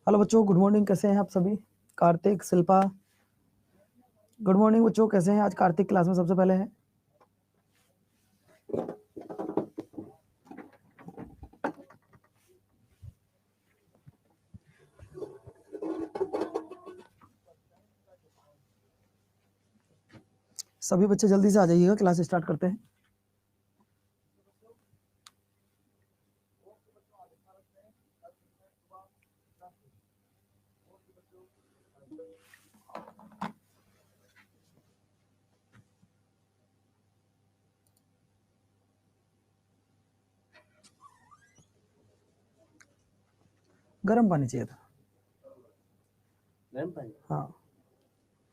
Hello बच्चों, good morning. कैसे हैं आप सभी? कार्तिक, शिल्पा, गुड मॉर्निंग बच्चों। कैसे हैं? आज कार्तिक क्लास में सबसे पहले है। सभी बच्चे जल्दी से आ जाइएगा, क्लास स्टार्ट करते हैं। गर्म पानी चाहिए था। गर्म पानी? हाँ,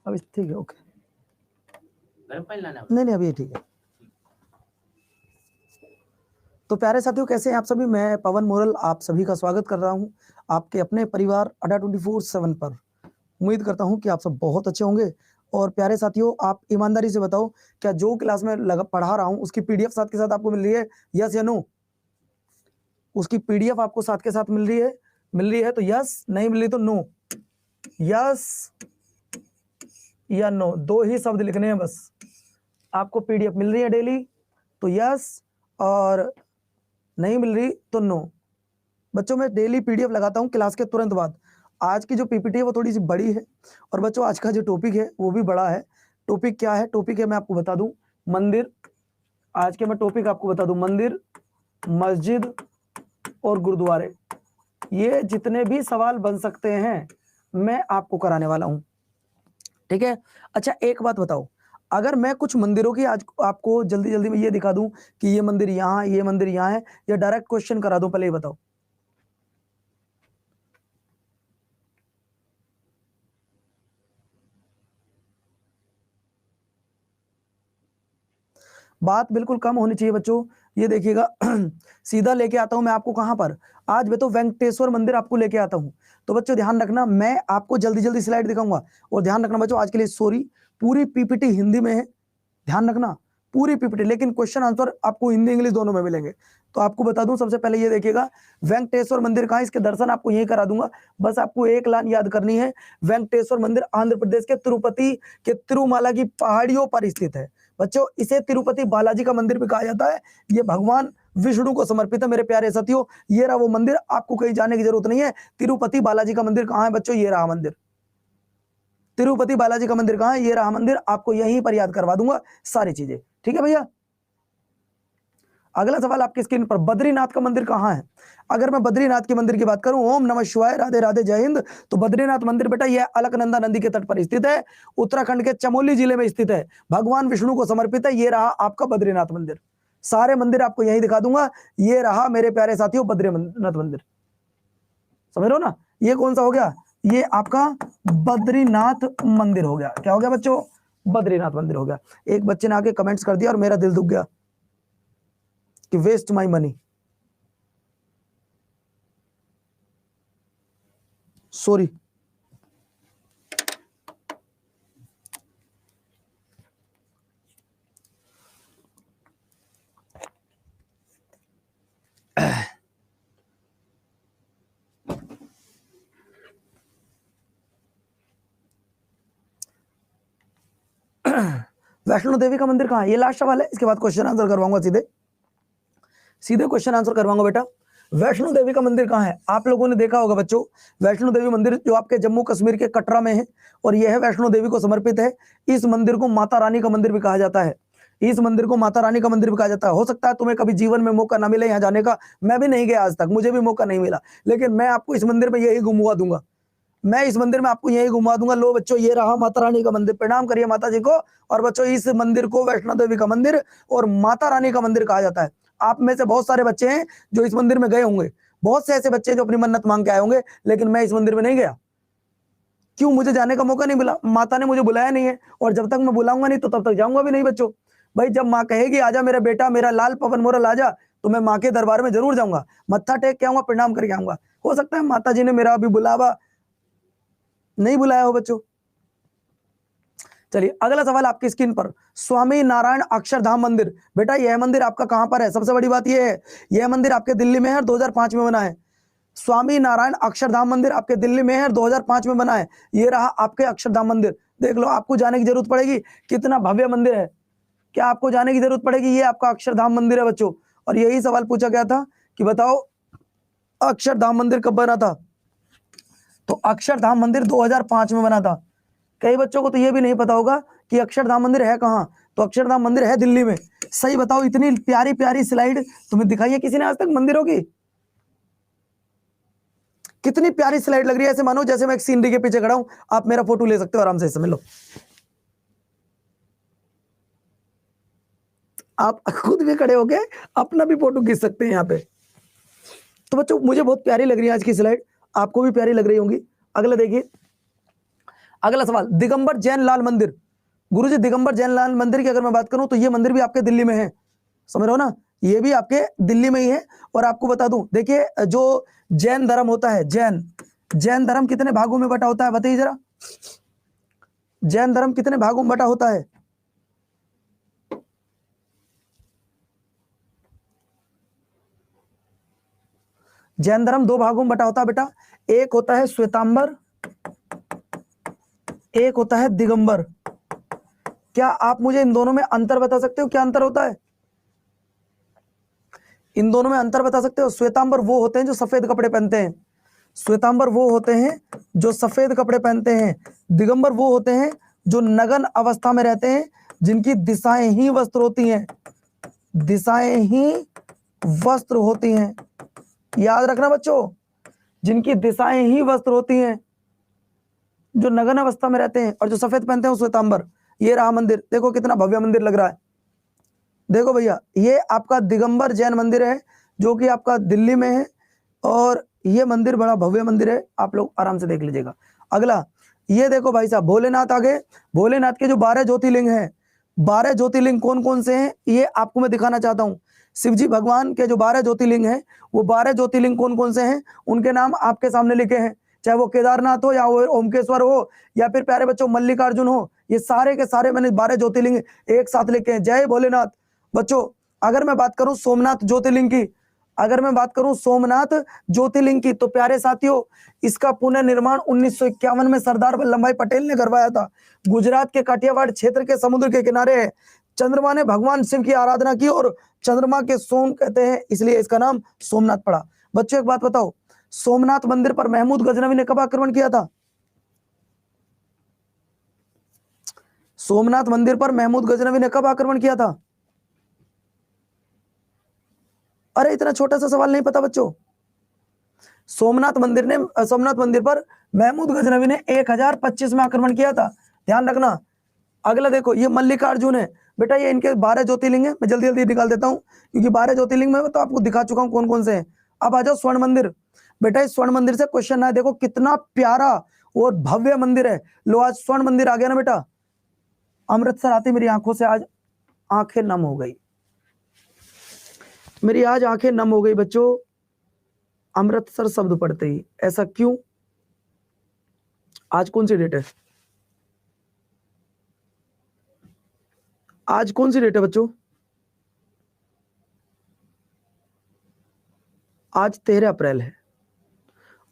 अब ठीक है, ओके। गर्म पानी लाना? नहीं, अभी ठीक है। तो प्यारे साथियों, कैसे हैं आप सभी? मैं पवन मोरल आप सभी का स्वागत कर रहा हूं आपके अपने परिवार अड्डा 24/7 पर। उम्मीद करता हूं कि आप सब बहुत अच्छे होंगे। और प्यारे साथियों, आप ईमानदारी से बताओ, क्या जो क्लास में पढ़ा रहा हूं उसकी पीडीएफ साथ के साथ आपको मिल रही है? यस या नो? उसकी पीडीएफ आपको साथ के साथ मिल रही है तो यस, नहीं मिल रही तो नो। यस या नो, दो ही शब्द लिखने हैं बस। आपको पीडीएफ मिल रही है डेली तो यस, और नहीं मिल रही तो नो। बच्चों, मैं डेली पीडीएफ लगाता हूं क्लास के तुरंत बाद। आज की जो पीपीटी है वो थोड़ी सी बड़ी है, और बच्चों आज का जो टॉपिक है वो भी बड़ा है। टॉपिक क्या है? टॉपिक है, मैं आपको बता दूं, मंदिर। आज के मैं टॉपिक आपको बता दूं, मंदिर, मस्जिद और गुरुद्वारे। ये जितने भी सवाल बन सकते हैं मैं आपको कराने वाला हूं, ठीक है? अच्छा, एक बात बताओ, अगर मैं कुछ मंदिरों की आज आपको जल्दी जल्दी में ये दिखा दूं कि ये मंदिर यहाँ, ये मंदिर यहाँ है, या डायरेक्ट क्वेश्चन करा दूं? पहले ये बताओ। बात बिल्कुल कम होनी चाहिए बच्चों। ये देखिएगा सीधा लेके आता हूं मैं आपको कहां पर। आज मैं तो वेंकटेश्वर मंदिर आपको लेके आता हूं। तो बच्चों ध्यान रखना, मैं आपको जल्दी जल्दी स्लाइड दिखाऊंगा। और ध्यान रखना बच्चों, आज के लिए सॉरी, पूरी पीपीटी हिंदी में है, ध्यान रखना, पूरी पीपीटी, लेकिन क्वेश्चन आंसर आपको हिंदी इंग्लिश दोनों में मिलेंगे। तो आपको बता दूं, सबसे पहले ये देखिएगा, वेंकटेश्वर मंदिर कहां है, इसके दर्शन आपको यहीं करा दूंगा। बस आपको एक लाइन याद करनी है, वेंकटेश्वर मंदिर आंध्र प्रदेश के तिरुपति के तिरुमाला की पहाड़ियों पर स्थित है। बच्चों, इसे तिरुपति बालाजी का मंदिर भी कहा जाता है। ये भगवान विष्णु को समर्पित है मेरे प्यारे साथियों। ये रहा वो मंदिर, आपको कहीं जाने की जरूरत नहीं है। तिरुपति बालाजी का मंदिर कहां है बच्चों? ये रहा मंदिर, तिरुपति बालाजी का मंदिर कहां है? ये रहा मंदिर। आपको यहीं पर याद करवा दूंगा सारी चीजें, ठीक है भैया? अगला सवाल आपकी स्क्रीन पर, बद्रीनाथ का मंदिर कहां है? अगर मैं बद्रीनाथ के मंदिर की बात करूं, ओम नमः शिवाय, राधे राधे, जय हिंद, तो बद्रीनाथ मंदिर बेटा यह अलकनंदा नदी के तट पर स्थित है, उत्तराखंड के चमोली जिले में स्थित है, भगवान विष्णु को समर्पित है। ये रहा आपका बद्रीनाथ मंदिर। सारे मंदिर आपको यही दिखा दूंगा। ये रहा मेरे प्यारे साथियों बद्रीनाथ मंदिर, समझ रहे हो ना? ये कौन सा हो गया? ये आपका बद्रीनाथ मंदिर हो गया। क्या हो गया बच्चों? बद्रीनाथ मंदिर हो गया। एक बच्चे ने आके कमेंट्स कर दिया और मेरा दिल दुख गया कि waste my money, sorry. Vaishno Devi का मंदिर कहां है? ये लास्ट सवाल है, इसके बाद क्वेश्चन आंसर करवाऊंगा। सीधे सीधे क्वेश्चन आंसर करवाऊंगा बेटा। वैष्णो देवी का मंदिर कहां है? आप लोगों ने देखा होगा बच्चों, वैष्णो देवी मंदिर जो आपके जम्मू कश्मीर के कटरा में है, और यह है वैष्णो देवी को समर्पित है। इस मंदिर को माता रानी का मंदिर भी कहा जाता है। इस मंदिर को माता रानी का मंदिर भी कहा जाता है। हो सकता है तुम्हें कभी जीवन में मौका ना मिले यहाँ जाने का, मैं भी नहीं गया आज तक, मुझे भी मौका नहीं मिला, लेकिन मैं आपको इस मंदिर में यही घुमवा दूंगा। मैं इस मंदिर में आपको यही घुमा दूंगा। लो बच्चों, ये रहा माता रानी का मंदिर, प्रणाम करिए माता जी को। और बच्चों, इस मंदिर को वैष्णो देवी का मंदिर और माता रानी का मंदिर कहा जाता है। आप में से बहुत सारे बच्चे हैं जो इस मंदिर में गए होंगे, बहुत से ऐसे बच्चे जो अपनी मन्नत मांग के आए होंगे, लेकिन मैं इस मंदिर में नहीं गया। क्यों? मुझे जाने का मौका नहीं मिला, माता ने मुझे बुलाया नहीं है, और जब तक मैं बुलाऊंगा नहीं तो तब तक जाऊंगा भी नहीं बच्चों। भाई, जब माँ कहेगी आजा मेरा बेटा, मेरा लाल पवन मोरल आजा, तो मैं माँ के दरबार में जरूर जाऊंगा, मत्था टेक के आऊंगा, प्रणाम करके आऊंगा। हो सकता है माता जी ने मेरा अभी बुलावा नहीं बुलाया हो बच्चों। चलिए, अगला सवाल आपकी स्क्रीन पर, स्वामी नारायण अक्षरधाम मंदिर। बेटा यह मंदिर आपका कहां पर है? सबसे बड़ी बात यह है, यह मंदिर आपके दिल्ली में है और 2005 में बना है। स्वामी नारायण अक्षरधाम मंदिर आपके दिल्ली में है, 2005 में बना है। ये रहा आपके अक्षरधाम मंदिर, देख लो। आपको जाने की जरूरत पड़ेगी, कितना भव्य मंदिर है। क्या आपको जाने की जरूरत पड़ेगी? ये आपका अक्षरधाम मंदिर है बच्चों। और यही सवाल पूछा गया था कि बताओ अक्षरधाम मंदिर कब बना था? तो अक्षरधाम मंदिर 2005 में बना था। कई बच्चों को तो ये भी नहीं पता होगा कि अक्षरधाम मंदिर है कहाँ। तो अक्षरधाम मंदिर है दिल्ली में। सही बताओ, इतनी प्यारी प्यारी स्लाइड तुम्हें दिखाई है किसी ने आज तक मंदिरों की? कितनी प्यारी स्लाइड लग रही है, ऐसे मानो जैसे मैं एक सीनरी के पीछे खड़ा हूं। आप मेरा फोटो ले सकते हो आराम से, समझ लो। आप खुद भी खड़े होके अपना भी फोटो खींच सकते हैं यहाँ पे। तो बच्चों मुझे बहुत प्यारी लग रही है आज की स्लाइड, आपको भी प्यारी लग रही होंगी। अगला देखिए, अगला सवाल, दिगंबर जैन लाल मंदिर। गुरुजी दिगंबर जैन लाल मंदिर की अगर मैं बात करूं तो ये मंदिर भी आपके दिल्ली में है, समझ रहे हो ना? ये भी आपके दिल्ली में ही है। और आपको बता दूं, देखिए जो जैन धर्म होता है, जैन धर्म कितने भागों में बटा होता है बताइए जरा? जैन धर्म कितने भागों में बटा होता है? जैन धर्म 2 भागों में बटा होता है बेटा। एक होता है श्वेतांबर, एक होता है दिगंबर। क्या आप मुझे इन दोनों में अंतर बता सकते हो? क्या अंतर होता है इन दोनों में? अंतर बता सकते हो? श्वेतांबर वो होते हैं जो सफेद कपड़े पहनते हैं, श्वेतांबर वो होते हैं जो सफेद कपड़े पहनते हैं। दिगंबर वो होते हैं जो नग्न अवस्था में रहते हैं, जिनकी दिशाएं ही वस्त्र होती हैं, दिशाएं ही वस्त्र होती हैं। याद रखना बच्चों, जिनकी दिशाएं ही वस्त्र होती हैं, जो नग्न अवस्था में रहते हैं और जो सफेद पहनते हैं, श्वेतांबर। ये रहा मंदिर, देखो कितना भव्य मंदिर लग रहा है। देखो भैया, ये आपका दिगंबर जैन मंदिर है जो कि आपका दिल्ली में है, और ये मंदिर बड़ा भव्य मंदिर है, आप लोग आराम से देख लीजिएगा। अगला ये देखो भाई साहब, भोलेनाथ आगे। भोलेनाथ के जो 12 ज्योतिर्लिंग हैं, 12 ज्योतिर्लिंग कौन कौन से हैं ये आपको मैं दिखाना चाहता हूँ। शिवजी भगवान के जो 12 ज्योतिर्लिंग हैं, वो 12 ज्योतिर्लिंग कौन कौन से हैं उनके नाम आपके सामने लिखे हैं। चाहे वो केदारनाथ हो, या वो ओमकेश्वर हो, या फिर प्यारे बच्चों मल्लिकार्जुन हो, ये सारे के सारे मैंने 12 ज्योतिर्लिंग एक साथ लिखे हैं। जय भोलेनाथ। बच्चों अगर मैं बात करूं सोमनाथ ज्योतिर्लिंग की, अगर मैं बात करूं सोमनाथ ज्योतिर्लिंग की, तो प्यारे साथियों इसका पुनर्निर्माण 1951 में सरदार वल्लभ भाई पटेल ने करवाया था। गुजरात के काठियावाड़ क्षेत्र के समुद्र के किनारे है। चंद्रमा ने भगवान शिव की आराधना की और चंद्रमा के सोम कहते हैं, इसलिए इसका नाम सोमनाथ पड़ा। बच्चों एक बात बताओ, सोमनाथ मंदिर पर महमूद गजनवी ने कब आक्रमण किया था? सोमनाथ मंदिर पर महमूद गजनवी ने कब आक्रमण किया था? अरे इतना छोटा सा सवाल नहीं पता बच्चों? सोमनाथ मंदिर पर महमूद गजनवी ने 1025 में आक्रमण किया था, ध्यान रखना। अगला देखो, ये मल्लिकार्जुन है बेटा, ये इनके 12 ज्योतिर्लिंग है। मैं जल्दी जल्दी निकाल देता हूं क्योंकि 12 ज्योतिर्लिंग में तो आपको दिखा चुका हूं कौन कौन से हैं। अब आ जाओ स्वर्ण मंदिर। बेटा इस स्वर्ण मंदिर से क्वेश्चन है, देखो कितना प्यारा और भव्य मंदिर है। लो आज स्वर्ण मंदिर आ गया ना बेटा। अमृतसर आती मेरी आंखों से आज आंखें नम हो गई, मेरी आज आंखें नम हो गई बच्चों, अमृतसर शब्द पढ़ते ही। ऐसा क्यों? आज कौन सी डेट है? आज कौन सी डेट है बच्चों? आज 13 अप्रैल है।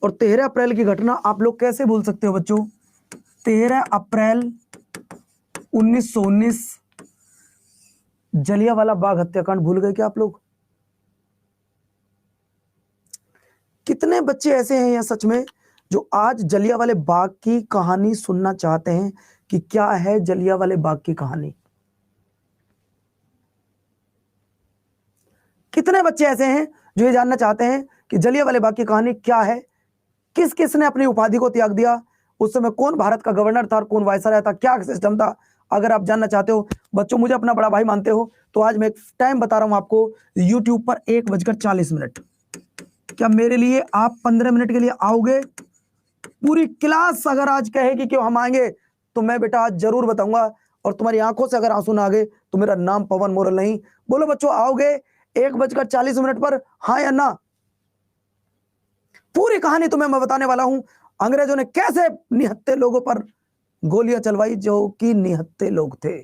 और 13 अप्रैल की घटना आप लोग कैसे भूल सकते हो बच्चों? 13 अप्रैल 1919 जलियांवाला बाग हत्याकांड भूल गए क्या आप लोग? कितने बच्चे ऐसे हैं या सच में जो आज जलियांवाले बाग की कहानी सुनना चाहते हैं कि क्या है जलियांवाले बाग की कहानी? कितने बच्चे ऐसे हैं जो ये जानना चाहते हैं कि जलियांवाले बाग की कहानी क्या है? किस किस ने अपनी उपाधि को त्याग दिया? उस समय कौन भारत का गवर्नर था और कौन वायसराय था? क्या सिस्टम था? अगर आप जानना चाहते हो बच्चों, मुझे अपना बड़ा भाई मानते हो, तो आज मैं एक टाइम बता रहा हूं आपको, YouTube पर 1:40 क्या मेरे लिए आप 15 मिनट के लिए आओगे? पूरी क्लास अगर आज कहेगी कि हम आएंगे तो मैं बेटा आज जरूर बताऊंगा, और तुम्हारी आंखों से अगर आंसू ना आ गए तो मेरा नाम पवन मोरल नहीं। बोलो बच्चों आओगे 1:40 पर, हाँ या ना? पूरी कहानी तुम्हें मैं बताने वाला हूं, अंग्रेजों ने कैसे निहत्थे लोगों पर गोलियां चलवाई, जो कि निहत्थे लोग थे,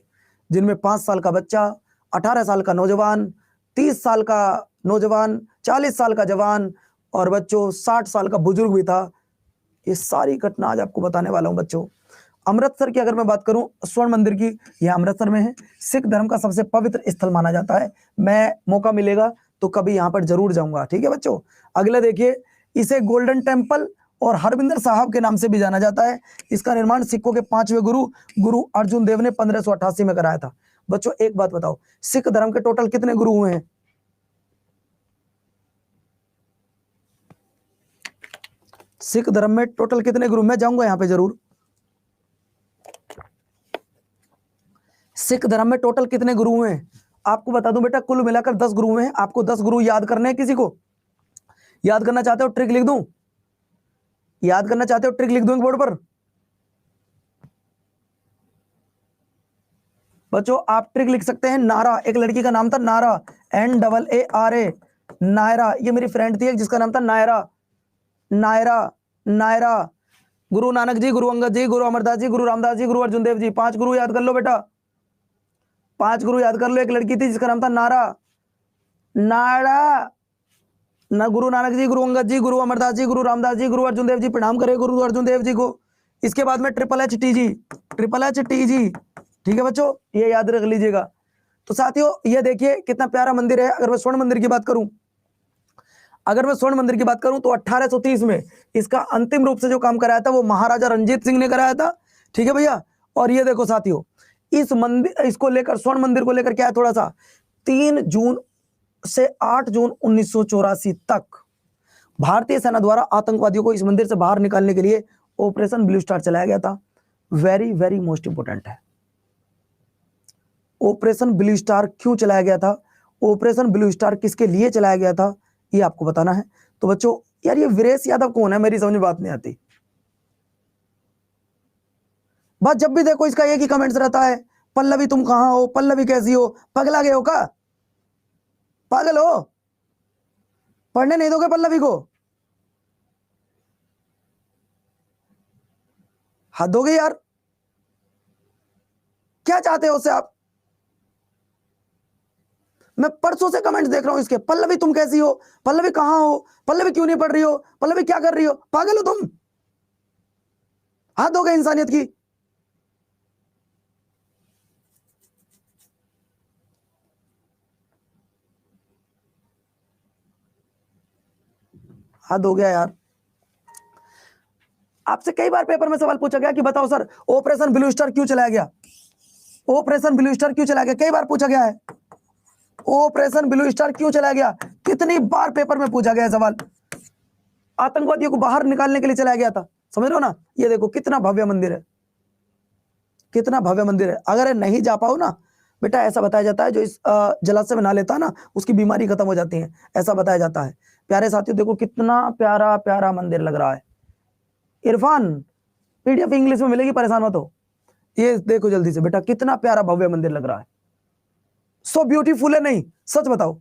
जिनमें 5 साल का बच्चा, 18 साल का नौजवान, 30 साल का नौजवान, 40 साल का जवान, और बच्चों 60 साल का बुजुर्ग भी था। ये सारी घटना आज आपको बताने वाला हूं बच्चों। अमृतसर की अगर मैं बात करूं, स्वर्ण मंदिर की, यह अमृतसर में है। सिख धर्म का सबसे पवित्र स्थल माना जाता है। मैं मौका मिलेगा तो कभी यहां पर जरूर जाऊंगा, ठीक है बच्चों। अगला देखिए, इसे गोल्डन टेम्पल और हरमिंदर साहब के नाम से भी जाना जाता है। इसका निर्माण सिखों के 5वें गुरु अर्जुन देव ने 1588 में कराया था। बच्चों एक बात बताओ, सिख धर्म के टोटल कितने गुरु हुए हैं? सिख धर्म में टोटल कितने गुरु? मैं जाऊंगा यहां पे जरूर। सिख धर्म में टोटल कितने गुरु हुए हैं? आपको बता दूं बेटा, कुल मिलाकर 10 गुरु हुए हैं। आपको 10 गुरु याद करने हैं। किसी को याद करना चाहते हो? ट्रिक लिख दूं? याद करना चाहते हो? ट्रिक लिख दूं बोर्ड पर? बच्चों आप ट्रिक लिख सकते हैं। नारा, एक लड़की का नाम था नारा, NAARA, नायरा। ये मेरी फ्रेंड थी जिसका नाम था नायरा। नायरा, नायरा। गुरु नानक जी, गुरु अंगद जी, गुरु अमरदास जी, गुरु रामदास जी, गुरु अर्जुन देव जी। 5 गुरु याद कर लो बेटा, 5 गुरु याद कर लो। एक लड़की थी जिसका नाम था नारा, नारा। गुरु नानक जी, गुरु अंगद जी, गुरु अमरदास जी, गुरु रामदास जी, गुरु अर्जुन देव जी। प्रणाम करें गुरु अर्जुन देव जी को। इसके बाद में HHTG, HHTG, ठीक है बच्चों, ये याद रख लीजिएगा। तो साथियों ये देखिए कितना प्यारा मंदिर है। अगर मैं स्वर्ण मंदिर की बात करूं, तो 1830 में इसका अंतिम रूप से जो काम कराया था वो महाराजा रंजीत सिंह ने कराया था, ठीक है भैया। और ये देखो साथियों, इस मंदिर इसको लेकर, स्वर्ण मंदिर को लेकर क्या है, थोड़ा सा 3 जून से 8 जून 1984 तक भारतीय सेना द्वारा आतंकवादियों को इस मंदिर से बाहर निकालने के लिए ऑपरेशन ब्लू स्टार चलाया गया था। वेरी वेरी मोस्ट इंपोर्टेंट है। ऑपरेशन ब्लू स्टार क्यों चलाया गया था? ऑपरेशन ब्लू स्टार किसके लिए चलाया गया था, ये आपको बताना है। तो बच्चों यार, ये वीरेश यादव कौन है? मेरी समझ में बात नहीं आती। बस जब भी देखो इसका एक ही कमेंट्स रहता है, पल्लवी तुम कहां हो, पल्लवी कैसी हो, पगला गए हो का? पागल हो? पढ़ने नहीं दोगे पल्लवी को? हद हो गई यार। क्या चाहते हो उससे आप? मैं परसों से कमेंट्स देख रहा हूं इसके, पल्लवी तुम कैसी हो, पल्लवी कहां हो, पल्लवी क्यों नहीं पढ़ रही हो, पल्लवी क्या कर रही हो? पागल हो तुम? हद हो गई इंसानियत की। हद हो गया यार। आपसे कई बार पेपर में सवाल पूछा गया कि बताओ सर, ऑपरेशन ब्लू स्टार क्यों चलाया गया? ऑपरेशन ब्लू स्टार क्यों चलाया गया? कई बार पूछा गया है, ऑपरेशन ब्लू स्टार क्यों चलाया गया? कितनी बार पेपर में पूछा गया है सवाल। आतंकवादियों को बाहर निकालने के लिए चलाया गया था, समझ रहे हो ना। ये देखो कितना भव्य मंदिर है, कितना भव्य मंदिर है। अगर नहीं जा पाओ ना बेटा, ऐसा बताया जाता है जो इस जलाशय में नहा लेता है ना, उसकी बीमारी खत्म हो जाती है, ऐसा बताया जाता है। प्यारे साथियों देखो कितना प्यारा प्यारा मंदिर लग रहा है। इरफान, PDF इंग्लिश में मिलेगी, परेशान मत हो। ये देखो जल्दी से बेटा, कितना प्यारा भव्य मंदिर लग रहा है। सो ब्यूटीफुल है नहीं? सच बताओ,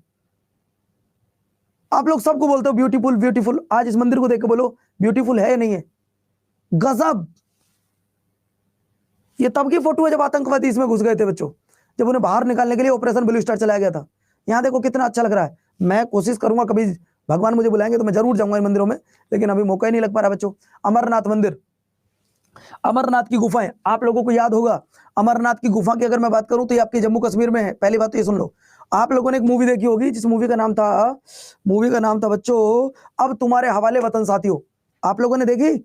आप लोग सबको बोलते हो ब्यूटीफुल ब्यूटीफुल, आज इस मंदिर को देख के बोलो ब्यूटीफुल है या नहीं है? गजब। ये तब की फोटो है जब आतंकवादी इसमें घुस गए थे बच्चों, जब उन्हें बाहर निकालने के लिए ऑपरेशन ब्लू स्टार चलाया गया था। यहाँ देखो कितना अच्छा लग रहा है। मैं कोशिश करूंगा, कभी भगवान मुझे बुलाएंगे तो मैं जरूर जाऊंगा इन मंदिरों में, लेकिन अभी मौका ही नहीं लग पा रहा बच्चों। अमरनाथ मंदिर, अमरनाथ की गुफाएं, आप लोगों को याद होगा। अमरनाथ की गुफा की अगर मैं बात करूं तो ये आपके जम्मू कश्मीर में है। पहली बात तो ये सुन लो, आप लोगों ने एक मूवी देखी होगी जिस मूवी का नाम था बच्चों, अब तुम्हारे हवाले वतन साथियों। आप लोगों ने देखी?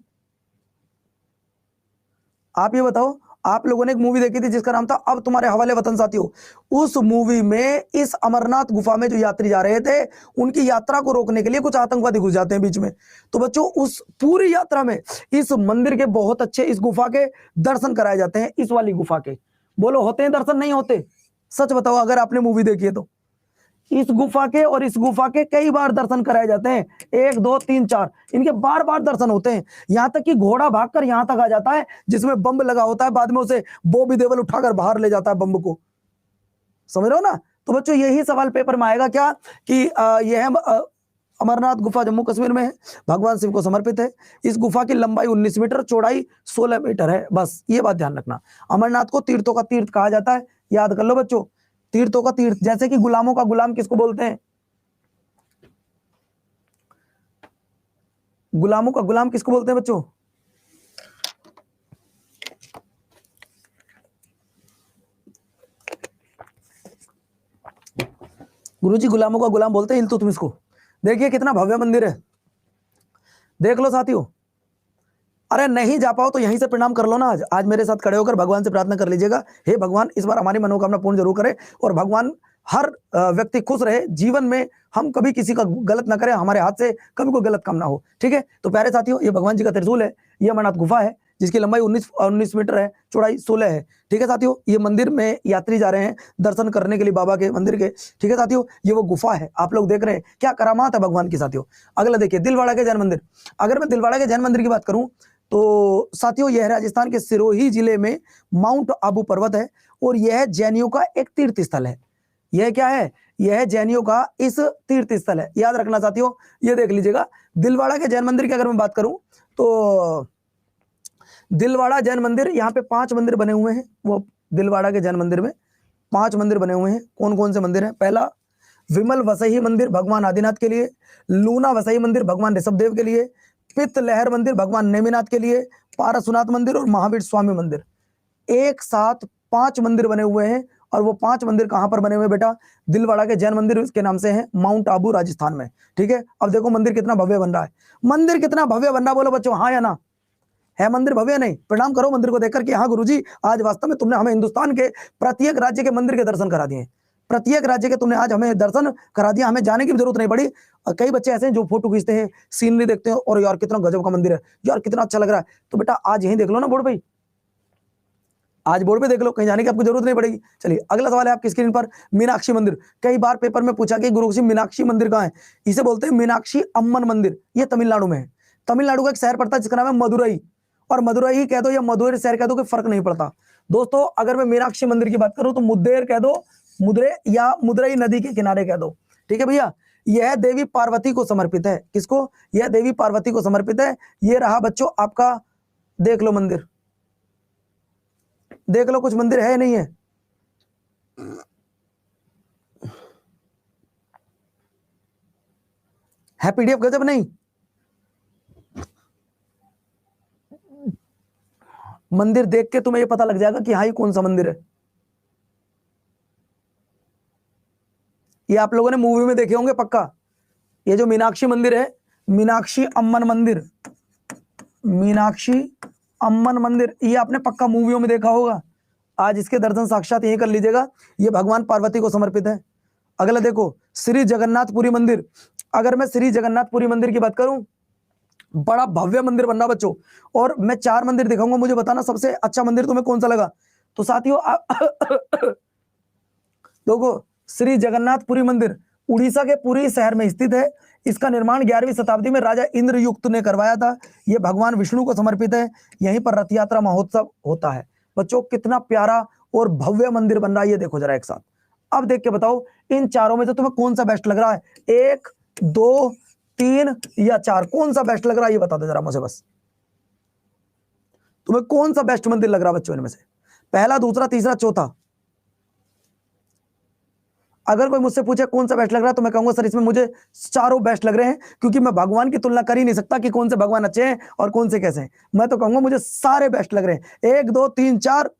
आप ये बताओ, आप लोगों ने एक मूवी देखी थी जिसका नाम था अब तुम्हारे हवाले वतन साथियों। उस मूवी में इस अमरनाथ गुफा में जो यात्री जा रहे थे, उनकी यात्रा को रोकने के लिए कुछ आतंकवादी घुस जाते हैं बीच में। तो बच्चों उस पूरी यात्रा में इस मंदिर के बहुत अच्छे, इस गुफा के दर्शन कराए जाते हैं। इस वाली गुफा के बोलो, होते हैं दर्शन? नहीं होते? सच बताओ अगर आपने मूवी देखी है तो। इस गुफा के और इस गुफा के कई बार दर्शन कराए जाते हैं, 1 2 3 4, इनके बार बार दर्शन होते हैं। यहां तक कि घोड़ा भागकर यहां तक आ जाता है जिसमें बम लगा होता है, बाद में उसे बॉबी देओल उठाकर बाहर ले जाता है बम को, समझ रहे हो ना। तो बच्चों यही सवाल पेपर में आएगा क्या कि यह अमरनाथ गुफा जम्मू कश्मीर में है, भगवान शिव को समर्पित है। इस गुफा की लंबाई 19 मीटर, चौड़ाई 16 मीटर है। बस ये बात ध्यान रखना। अमरनाथ को तीर्थों का तीर्थ कहा जाता है, याद कर लो बच्चों, तीर्थों का तीर्थ। जैसे कि गुलामों का गुलाम किसको बोलते हैं? गुलामों का गुलाम किसको बोलते हैं बच्चों? गुरुजी गुलामों का गुलाम बोलते हैं इल्तुतमिश को। देखिए कितना भव्य मंदिर है, देख लो साथियों। अरे नहीं जा पाओ तो यहीं से प्रणाम कर लो ना। आज मेरे साथ खड़े होकर भगवान से प्रार्थना कर लीजिएगा, हे भगवान इस बार हमारी मनोकामना पूर्ण जरूर करे, और भगवान हर व्यक्ति खुश रहे, जीवन में हम कभी किसी का गलत ना करें, हमारे हाथ से कभी कोई गलत काम ना हो। ठीक है, तो प्यारे साथियों ये भगवान जी का त्रिशूल है, ये अमरनाथ गुफा है जिसकी लंबाई 19 मीटर है, चौड़ाई 16 है। ठीक है साथियों, ये मंदिर में यात्री जा रहे हैं दर्शन करने के लिए बाबा के मंदिर के। ठीक है साथियों, ये वो गुफा है, आप लोग देख रहे हैं क्या करामात है भगवान की साथियों। अगला देखिए दिलवाड़ा के जैन मंदिर। अगर मैं दिलवाड़ा के जैन मंदिर की बात करूं तो साथियों यह राजस्थान के सिरोही जिले में माउंट आबू पर्वत है, और यह जैनियों का एक तीर्थ स्थल है। यह क्या है? यह जैनियों का इस तीर्थ स्थल है, याद रखना साथियों। ये देख लीजिएगा दिलवाड़ा के जैन मंदिर की अगर मैं बात करूं तो दिलवाड़ा जैन मंदिर, यहाँ पे 5 मंदिर बने हुए हैं। वो दिलवाड़ा के जैन मंदिर में 5 मंदिर बने हुए हैं। कौन कौन से मंदिर हैं? पहला विमल वसई मंदिर भगवान आदिनाथ के लिए, लूना वसई मंदिर भगवान ऋषभदेव के लिए, पित्त लहर मंदिर भगवान नेमिनाथ के लिए, पारसनाथ मंदिर और महावीर स्वामी मंदिर। एक साथ 5 मंदिर बने हुए हैं, और वो 5 मंदिर कहां पर बने हुए बेटा? दिलवाड़ा के जैन मंदिर के नाम से है, माउंट आबू राजस्थान में। ठीक है, अब देखो मंदिर कितना भव्य बन रहा है। मंदिर कितना भव्य बन रहा है, बोलो बच्चों हाँ या ना? है मंदिर भव्य? नहीं? प्रणाम करो मंदिर को देखकर कि हाँ गुरुजी आज वास्तव में तुमने हमें हिंदुस्तान के प्रत्येक राज्य के मंदिर के दर्शन करा दिए। प्रत्येक राज्य के तुमने आज हमें दर्शन करा दिया, हमें जाने की भी जरूरत नहीं पड़ी। कई बच्चे ऐसे हैं जो फोटो खींचते हैं, सीनरी देखते हैं, और यार कितना गजब का मंदिर है, यार कितना अच्छा लग रहा है। तो बेटा आज यहीं देख लो ना बोर्ड पे, आज बोर्ड पे देख लो, कहीं जाने की आपको जरूरत नहीं पड़ेगी। चलिए अगला सवाल है आपकी स्क्रीन पर, मीनाक्षी मंदिर। कई बार पेपर में पूछा कि गुरु जी मीनाक्षी मंदिर कहाँ है? इसे बोलते हैं मीनाक्षी अम्मन मंदिर। ये तमिलनाडु में है। तमिलनाडु का एक शहर पड़ता है जिसका नाम है मदुरई, और मदुरई ही कह दो या मदुरई शहर कह दो, कोई फर्क नहीं पड़ता। दोस्तों अगर मैं मीनाक्षी मंदिर की बात करूं तो मुद्देर कह दो, मुद्रे या मुद्रई नदी के किनारे कह दो। ठीक है भैया, यह देवी पार्वती को समर्पित है। किसको? यह देवी पार्वती को समर्पित है। ये रहा बच्चों आपका, देख लो मंदिर, देख लो कुछ मंदिर है नहीं है? है पीडीएफ गजब नहीं? मंदिर देख के तुम्हें ये पता लग जाएगा कि हाँ ये कौन सा मंदिर है। ये आप लोगों ने मूवी में देखे होंगे पक्का। ये जो मीनाक्षी मंदिर है, मीनाक्षी अम्मन मंदिर, मीनाक्षी अम्मन मंदिर, ये आपने पक्का मूवियों में देखा होगा। आज इसके दर्शन साक्षात यहीं कर लीजिएगा। ये भगवान पार्वती को समर्पित है। अगला देखो श्री जगन्नाथपुरी मंदिर। अगर मैं श्री जगन्नाथपुरी मंदिर की बात करूं, बड़ा भव्य मंदिर बन रहा बच्चों, और मैं 4 मंदिर दिखाऊंगा, मुझे बताना सबसे अच्छा मंदिर तुम्हें कौन सा लगा। तो साथियों देखो श्री जगन्नाथपुरी मंदिर उड़ीसा के पुरी शहर में स्थित है। इसका निर्माण 11वीं शताब्दी में राजा इंद्रयुक्त ने करवाया था। यह भगवान विष्णु को समर्पित है। यहीं पर रथ यात्रा महोत्सव होता है। बच्चों कितना प्यारा और भव्य मंदिर बन रहा है, ये देखो जरा एक साथ। अब देख के बताओ इन चारों में से तुम्हें कौन सा बेस्ट लग रहा है? 1, 2, 3 या 4, कौन सा बेस्ट लग रहा है ये बता दो जरा मुझे बस। तुम्हें कौन सा बेस्ट मंदिर लग रहा है बच्चों इनमें से? पहला, दूसरा, तीसरा, चौथा। अगर कोई मुझसे पूछे कौन सा बेस्ट लग रहा है तो मैं कहूंगा सर इसमें मुझे चारों बेस्ट लग रहे हैं, क्योंकि मैं भगवान की तुलना कर ही नहीं सकता कि कौन से भगवान अच्छे हैं और कौन से कैसे हैं। मैं तो कहूंगा मुझे सारे बेस्ट लग रहे हैं। 1, 2, 3, 4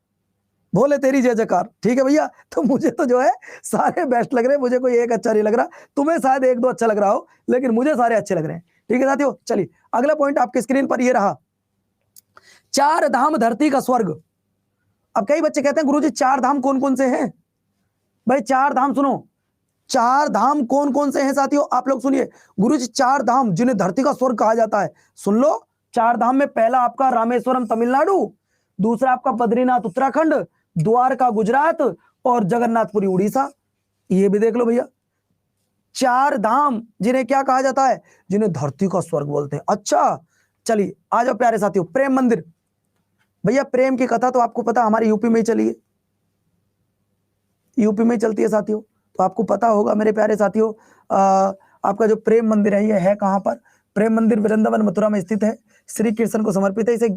भोले तेरी जय जयकार। ठीक है भैया, तो मुझे तो जो है सारे बेस्ट लग रहे हैं, मुझे कोई एक अच्छा नहीं लग रहा। तुम्हें शायद 1, 2 अच्छा लग रहा हो, लेकिन मुझे सारे अच्छे लग रहे हैं। ठीक है साथियों, चलिए अगला पॉइंट आपकी स्क्रीन पर ये रहा, 4 धाम धरती का स्वर्ग। अब कई बच्चे कहते हैं गुरुजी 4 धाम कौन कौन से हैं? भाई 4 धाम सुनो, 4 धाम कौन कौन से हैं साथियों? आप लोग सुनिए, गुरुजी 4 धाम जिन्हें धरती का स्वर्ग कहा जाता है, सुन लो। 4 धाम में पहला आपका रामेश्वरम तमिलनाडु, दूसरा आपका बद्रीनाथ उत्तराखंड, द्वारका गुजरात, और जगन्नाथपुरी उड़ीसा। ये भी देख लो भैया, 4 धाम जिन्हें क्या कहा जाता है? जिन्हें धरती का स्वर्ग बोलते हैं। अच्छा चलिए आ जाओ प्यारे साथियों, प्रेम मंदिर। भैया प्रेम की कथा तो आपको पता हमारे यूपी में ही चली है, यूपी में चलती है साथियों, तो आपको पता होगा मेरे प्यारे साथियों। आपका जो प्रेम मंदिर है ये है कहां पर? प्रेम मंदिर वृंदावन मथुरा में स्थित है, श्री कृष्ण को समर्पित है। इसे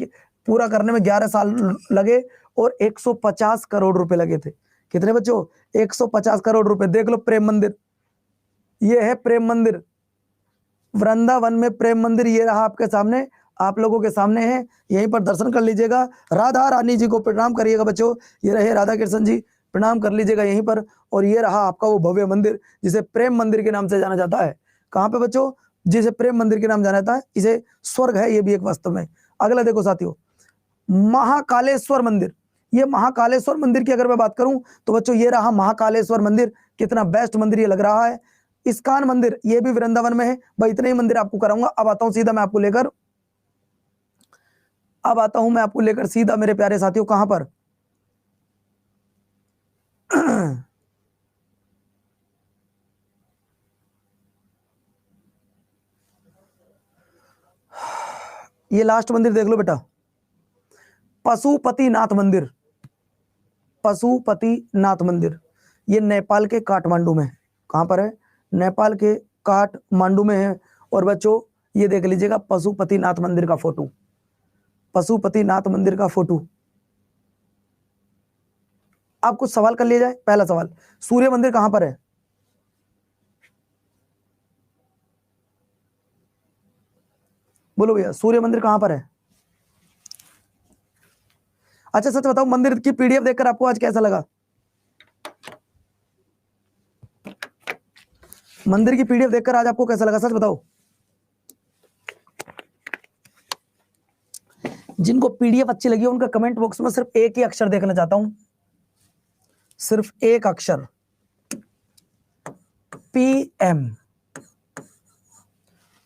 पूरा करने में 11 साल लगे और 150 करोड़ रुपए लगे थे। कितने बच्चों? 150 करोड़ रुपए। देख लो प्रेम मंदिर, ये है प्रेम मंदिर। वृंदावन में प्रेम मंदिर ये रहा आपके सामने, आप लोगों के सामने है, यहीं पर दर्शन कर लीजिएगा। राधा रानी जी को प्रणाम करिएगा बच्चों, ये रहे राधा कृष्ण जी, प्रणाम कर लीजिएगा यहीं पर। और ये रहा आपका वो भव्य मंदिर जिसे प्रेम मंदिर के नाम से जाना जाता है। कहाँ पे बच्चों? जिसे प्रेम मंदिर के नाम जाना जाता है, इसे स्वर्ग है ये भी एक वास्तव में। अगला देखो साथियों, महाकालेश्वर मंदिर। ये महाकालेश्वर मंदिर की अगर मैं बात करूं तो बच्चों ये रहा महाकालेश्वर मंदिर, कितना बेस्ट मंदिर ये लग रहा है। इस्कॉन मंदिर ये भी वृंदावन में है। भाई इतने ही मंदिर आपको कराऊंगा। अब आता हूं सीधा मैं आपको लेकर, अब आता हूं मैं आपको लेकर सीधा मेरे प्यारे साथियों, कहां पर? ये लास्ट मंदिर देख लो बेटा, पशुपतिनाथ मंदिर। पशुपतिनाथ मंदिर ये नेपाल के काठमांडू में है। कहां पर है? नेपाल के काठमांडू में है। और बच्चों ये देख लीजिएगा पशुपतिनाथ मंदिर का फोटो, पशुपतिनाथ मंदिर का फोटो। आप कुछ सवाल कर लिया जाए। पहला सवाल, सूर्य मंदिर कहां पर है? बोलो भैया, सूर्य मंदिर कहां पर है? अच्छा सच बताओ, मंदिर की पीडीएफ देखकर आपको आज कैसा लगा? मंदिर की पीडीएफ देखकर आज आपको कैसा लगा, सच बताओ। जिनको पीडीएफ अच्छी लगी उनका कमेंट बॉक्स में सिर्फ एक ही अक्षर देखना चाहता हूं, सिर्फ एक अक्षर, PM।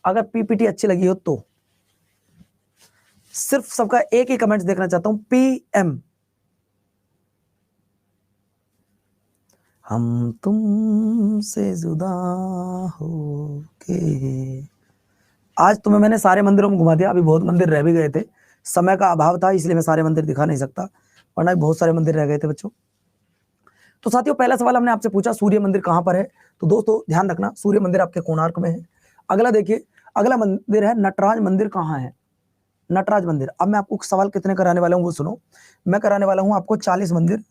अगर पीपीटी अच्छी लगी हो तो सिर्फ सबका एक ही कमेंट देखना चाहता हूं, PM। हम तुमसे जुदा हो के। आज तुम्हें मैंने सारे मंदिरों में घुमा दिया, अभी बहुत मंदिर रह भी गए थे, समय का अभाव था इसलिए मैं सारे मंदिर दिखा नहीं सकता, वरना बहुत सारे मंदिर रह गए थे बच्चों। तो साथियों पहला सवाल हमने आपसे पूछा सूर्य मंदिर कहां पर है, तो दोस्तों ध्यान रखना सूर्य मंदिर आपके कोणार्क में है। अगला देखिए, अगला मंदिर है नटराज मंदिर कहां है? नटराज मंदिर। अब मैं आपको सवाल कितने कराने वाला हूं वो सुनो, मैं कराने वाला हूं आपको 40 मंदिर,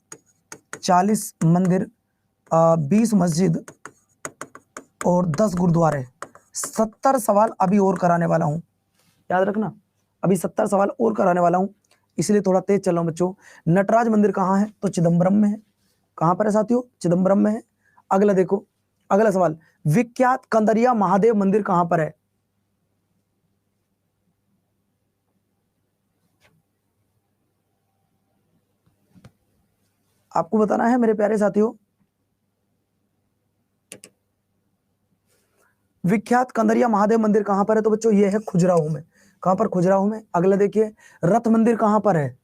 40 मंदिर, 20 मस्जिद और 10 गुरुद्वारे। 70 सवाल अभी और कराने वाला हूं, याद रखना अभी 70 सवाल और कराने वाला हूं, इसलिए थोड़ा तेज चल रहा हूं बच्चों। नटराज मंदिर कहां है? तो चिदम्बरम में है। कहां पर है साथियों? चिदम्बरम में है। अगला देखो, अगला सवाल, विख्यात कंदरिया महादेव मंदिर कहां पर है? आपको बताना है मेरे प्यारे साथियों। विख्यात कंदरिया महादेव मंदिर कहां पर है? तो बच्चों ये है खुजराहो में। कहां पर? खुजराहो में। अगला देखिए, रथ मंदिर कहां पर है?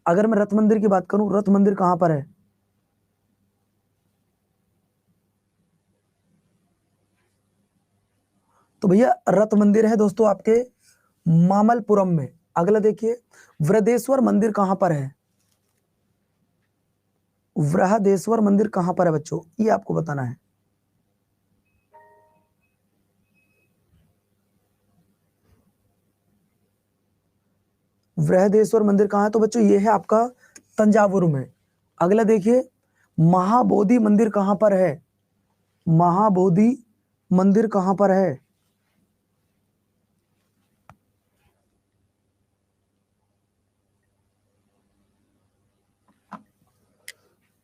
अगर मैं रथ मंदिर की बात करूं, रथ मंदिर कहां पर है? तो भैया रथ मंदिर है दोस्तों आपके मामलपुरम में। अगला देखिए, वृहदेश्वर मंदिर कहां पर है? वृहदेश्वर मंदिर कहां पर है बच्चों? ये आपको बताना है। वृहदेश्वर मंदिर कहां है? तो बच्चों ये है आपका तंजावुर में। अगला देखिए, महाबोधि मंदिर कहां पर है? महाबोधि मंदिर कहां पर है?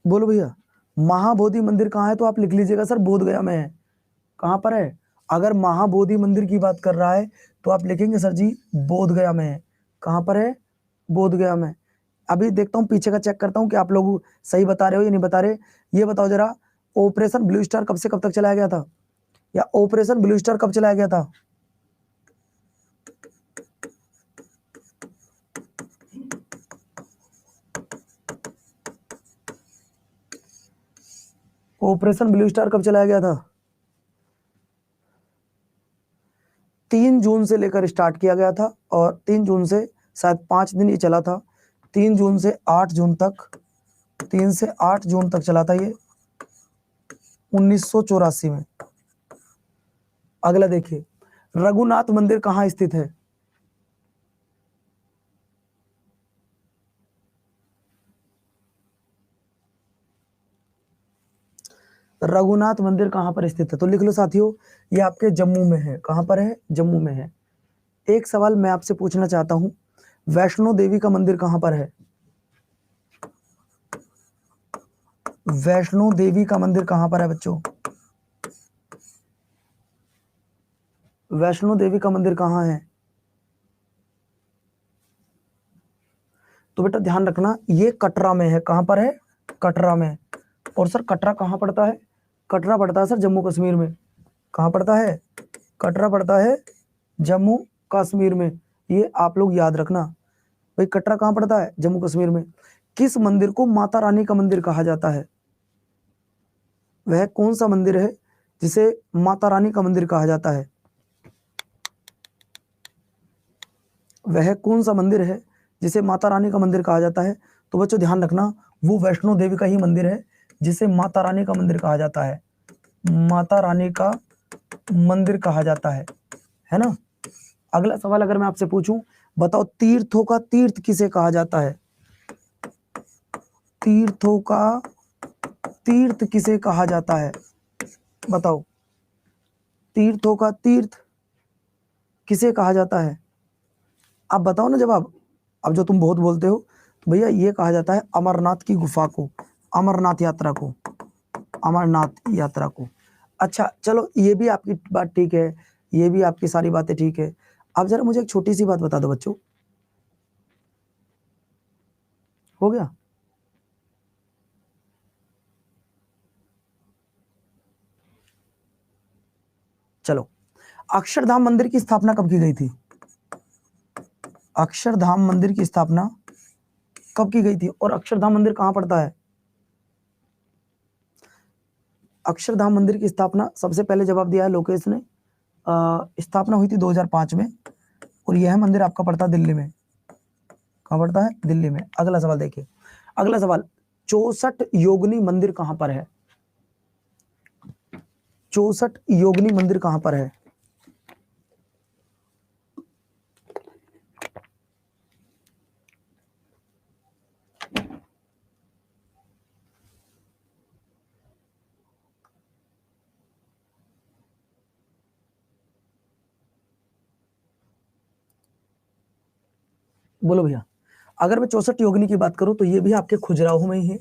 बोलो भैया, महाबोधि मंदिर कहां है? तो आप लिख लीजिएगा सर बोध गया में है। कहां पर है? अगर महाबोधि मंदिर की बात कर रहा है तो आप लिखेंगे सर जी बोध गया में है। कहां पर है? बोध गया में। अभी देखता हूं पीछे का, चेक करता हूं कि आप लोग सही बता रहे हो या नहीं बता रहे। ये बताओ जरा, ऑपरेशन ब्लू स्टार कब से कब तक चलाया गया था? या ऑपरेशन ब्लू स्टार कब चलाया गया था? ऑपरेशन ब्लू स्टार कब चलाया गया था? 3 जून से लेकर स्टार्ट किया गया था और 3 जून से शायद 5 दिन ही चला था। 3 जून से 8 जून तक, 3 से 8 जून तक चला था ये 1984 में। अगला देखिए, रघुनाथ मंदिर कहाँ स्थित है? रघुनाथ मंदिर कहाँ पर स्थित है? तो लिख लो साथियों, ये आपके जम्मू में है। कहाँ पर है? जम्मू में है। एक सवाल मैं आपसे पूछना चाहता हूं, वैष्णो देवी का मंदिर कहाँ पर है? वैष्णो देवी का मंदिर कहाँ पर है बच्चों? वैष्णो देवी का मंदिर कहाँ है? तो बेटा ध्यान रखना, ये कटरा में है। कहाँ पर है? कटरा में। और सर कटरा कहाँ पड़ता है? कटरा पड़ता है सर जम्मू कश्मीर में। कहाँ पड़ता है? कटरा पड़ता है जम्मू कश्मीर में। ये आप लोग याद रखना भाई, कटरा कहाँ पड़ता है? जम्मू कश्मीर में। किस मंदिर को माता रानी का मंदिर कहा जाता है? वह कौन सा मंदिर है जिसे माता रानी का मंदिर कहा जाता है? वह कौन सा मंदिर है जिसे माता रानी का मंदिर कहा जाता है? तो बच्चों ध्यान रखना, वो वैष्णो देवी का ही मंदिर है जिसे माता रानी का मंदिर कहा जाता है। माता रानी का मंदिर कहा जाता है ना। अगला सवाल अगर मैं आपसे पूछूं, बताओ तीर्थों का तीर्थ किसे कहा जाता है? तीर्थों का तीर्थ किसे कहा जाता है? बताओ तीर्थों का तीर्थ किसे कहा जाता है? आप बताओ ना जवाब। अब जो तुम बहुत बोलते हो, तो भैया ये कहा जाता है अमरनाथ की गुफा को, अमरनाथ यात्रा को, अमरनाथ यात्रा को। अच्छा चलो, ये भी आपकी बात ठीक है, ये भी आपकी सारी बातें ठीक है। अब जरा मुझे एक छोटी सी बात बता दो बच्चों, हो गया? चलो, अक्षरधाम मंदिर की स्थापना कब की गई थी? अक्षरधाम मंदिर की स्थापना कब की गई थी? और अक्षरधाम मंदिर कहां पड़ता है? अक्षरधाम मंदिर की स्थापना सबसे पहले जवाब दिया है लोकेश ने, स्थापना हुई थी 2005 में। और यह मंदिर आपका पड़ता है दिल्ली में। कहां पड़ता है? दिल्ली में। अगला सवाल देखिए, अगला सवाल, 64 योगिनी मंदिर कहां पर है? 64 योगिनी मंदिर कहां पर है? बोलो भैया। अगर मैं 64 योगिनी की बात करूं तो ये भी आपके खजुराहो में ही है।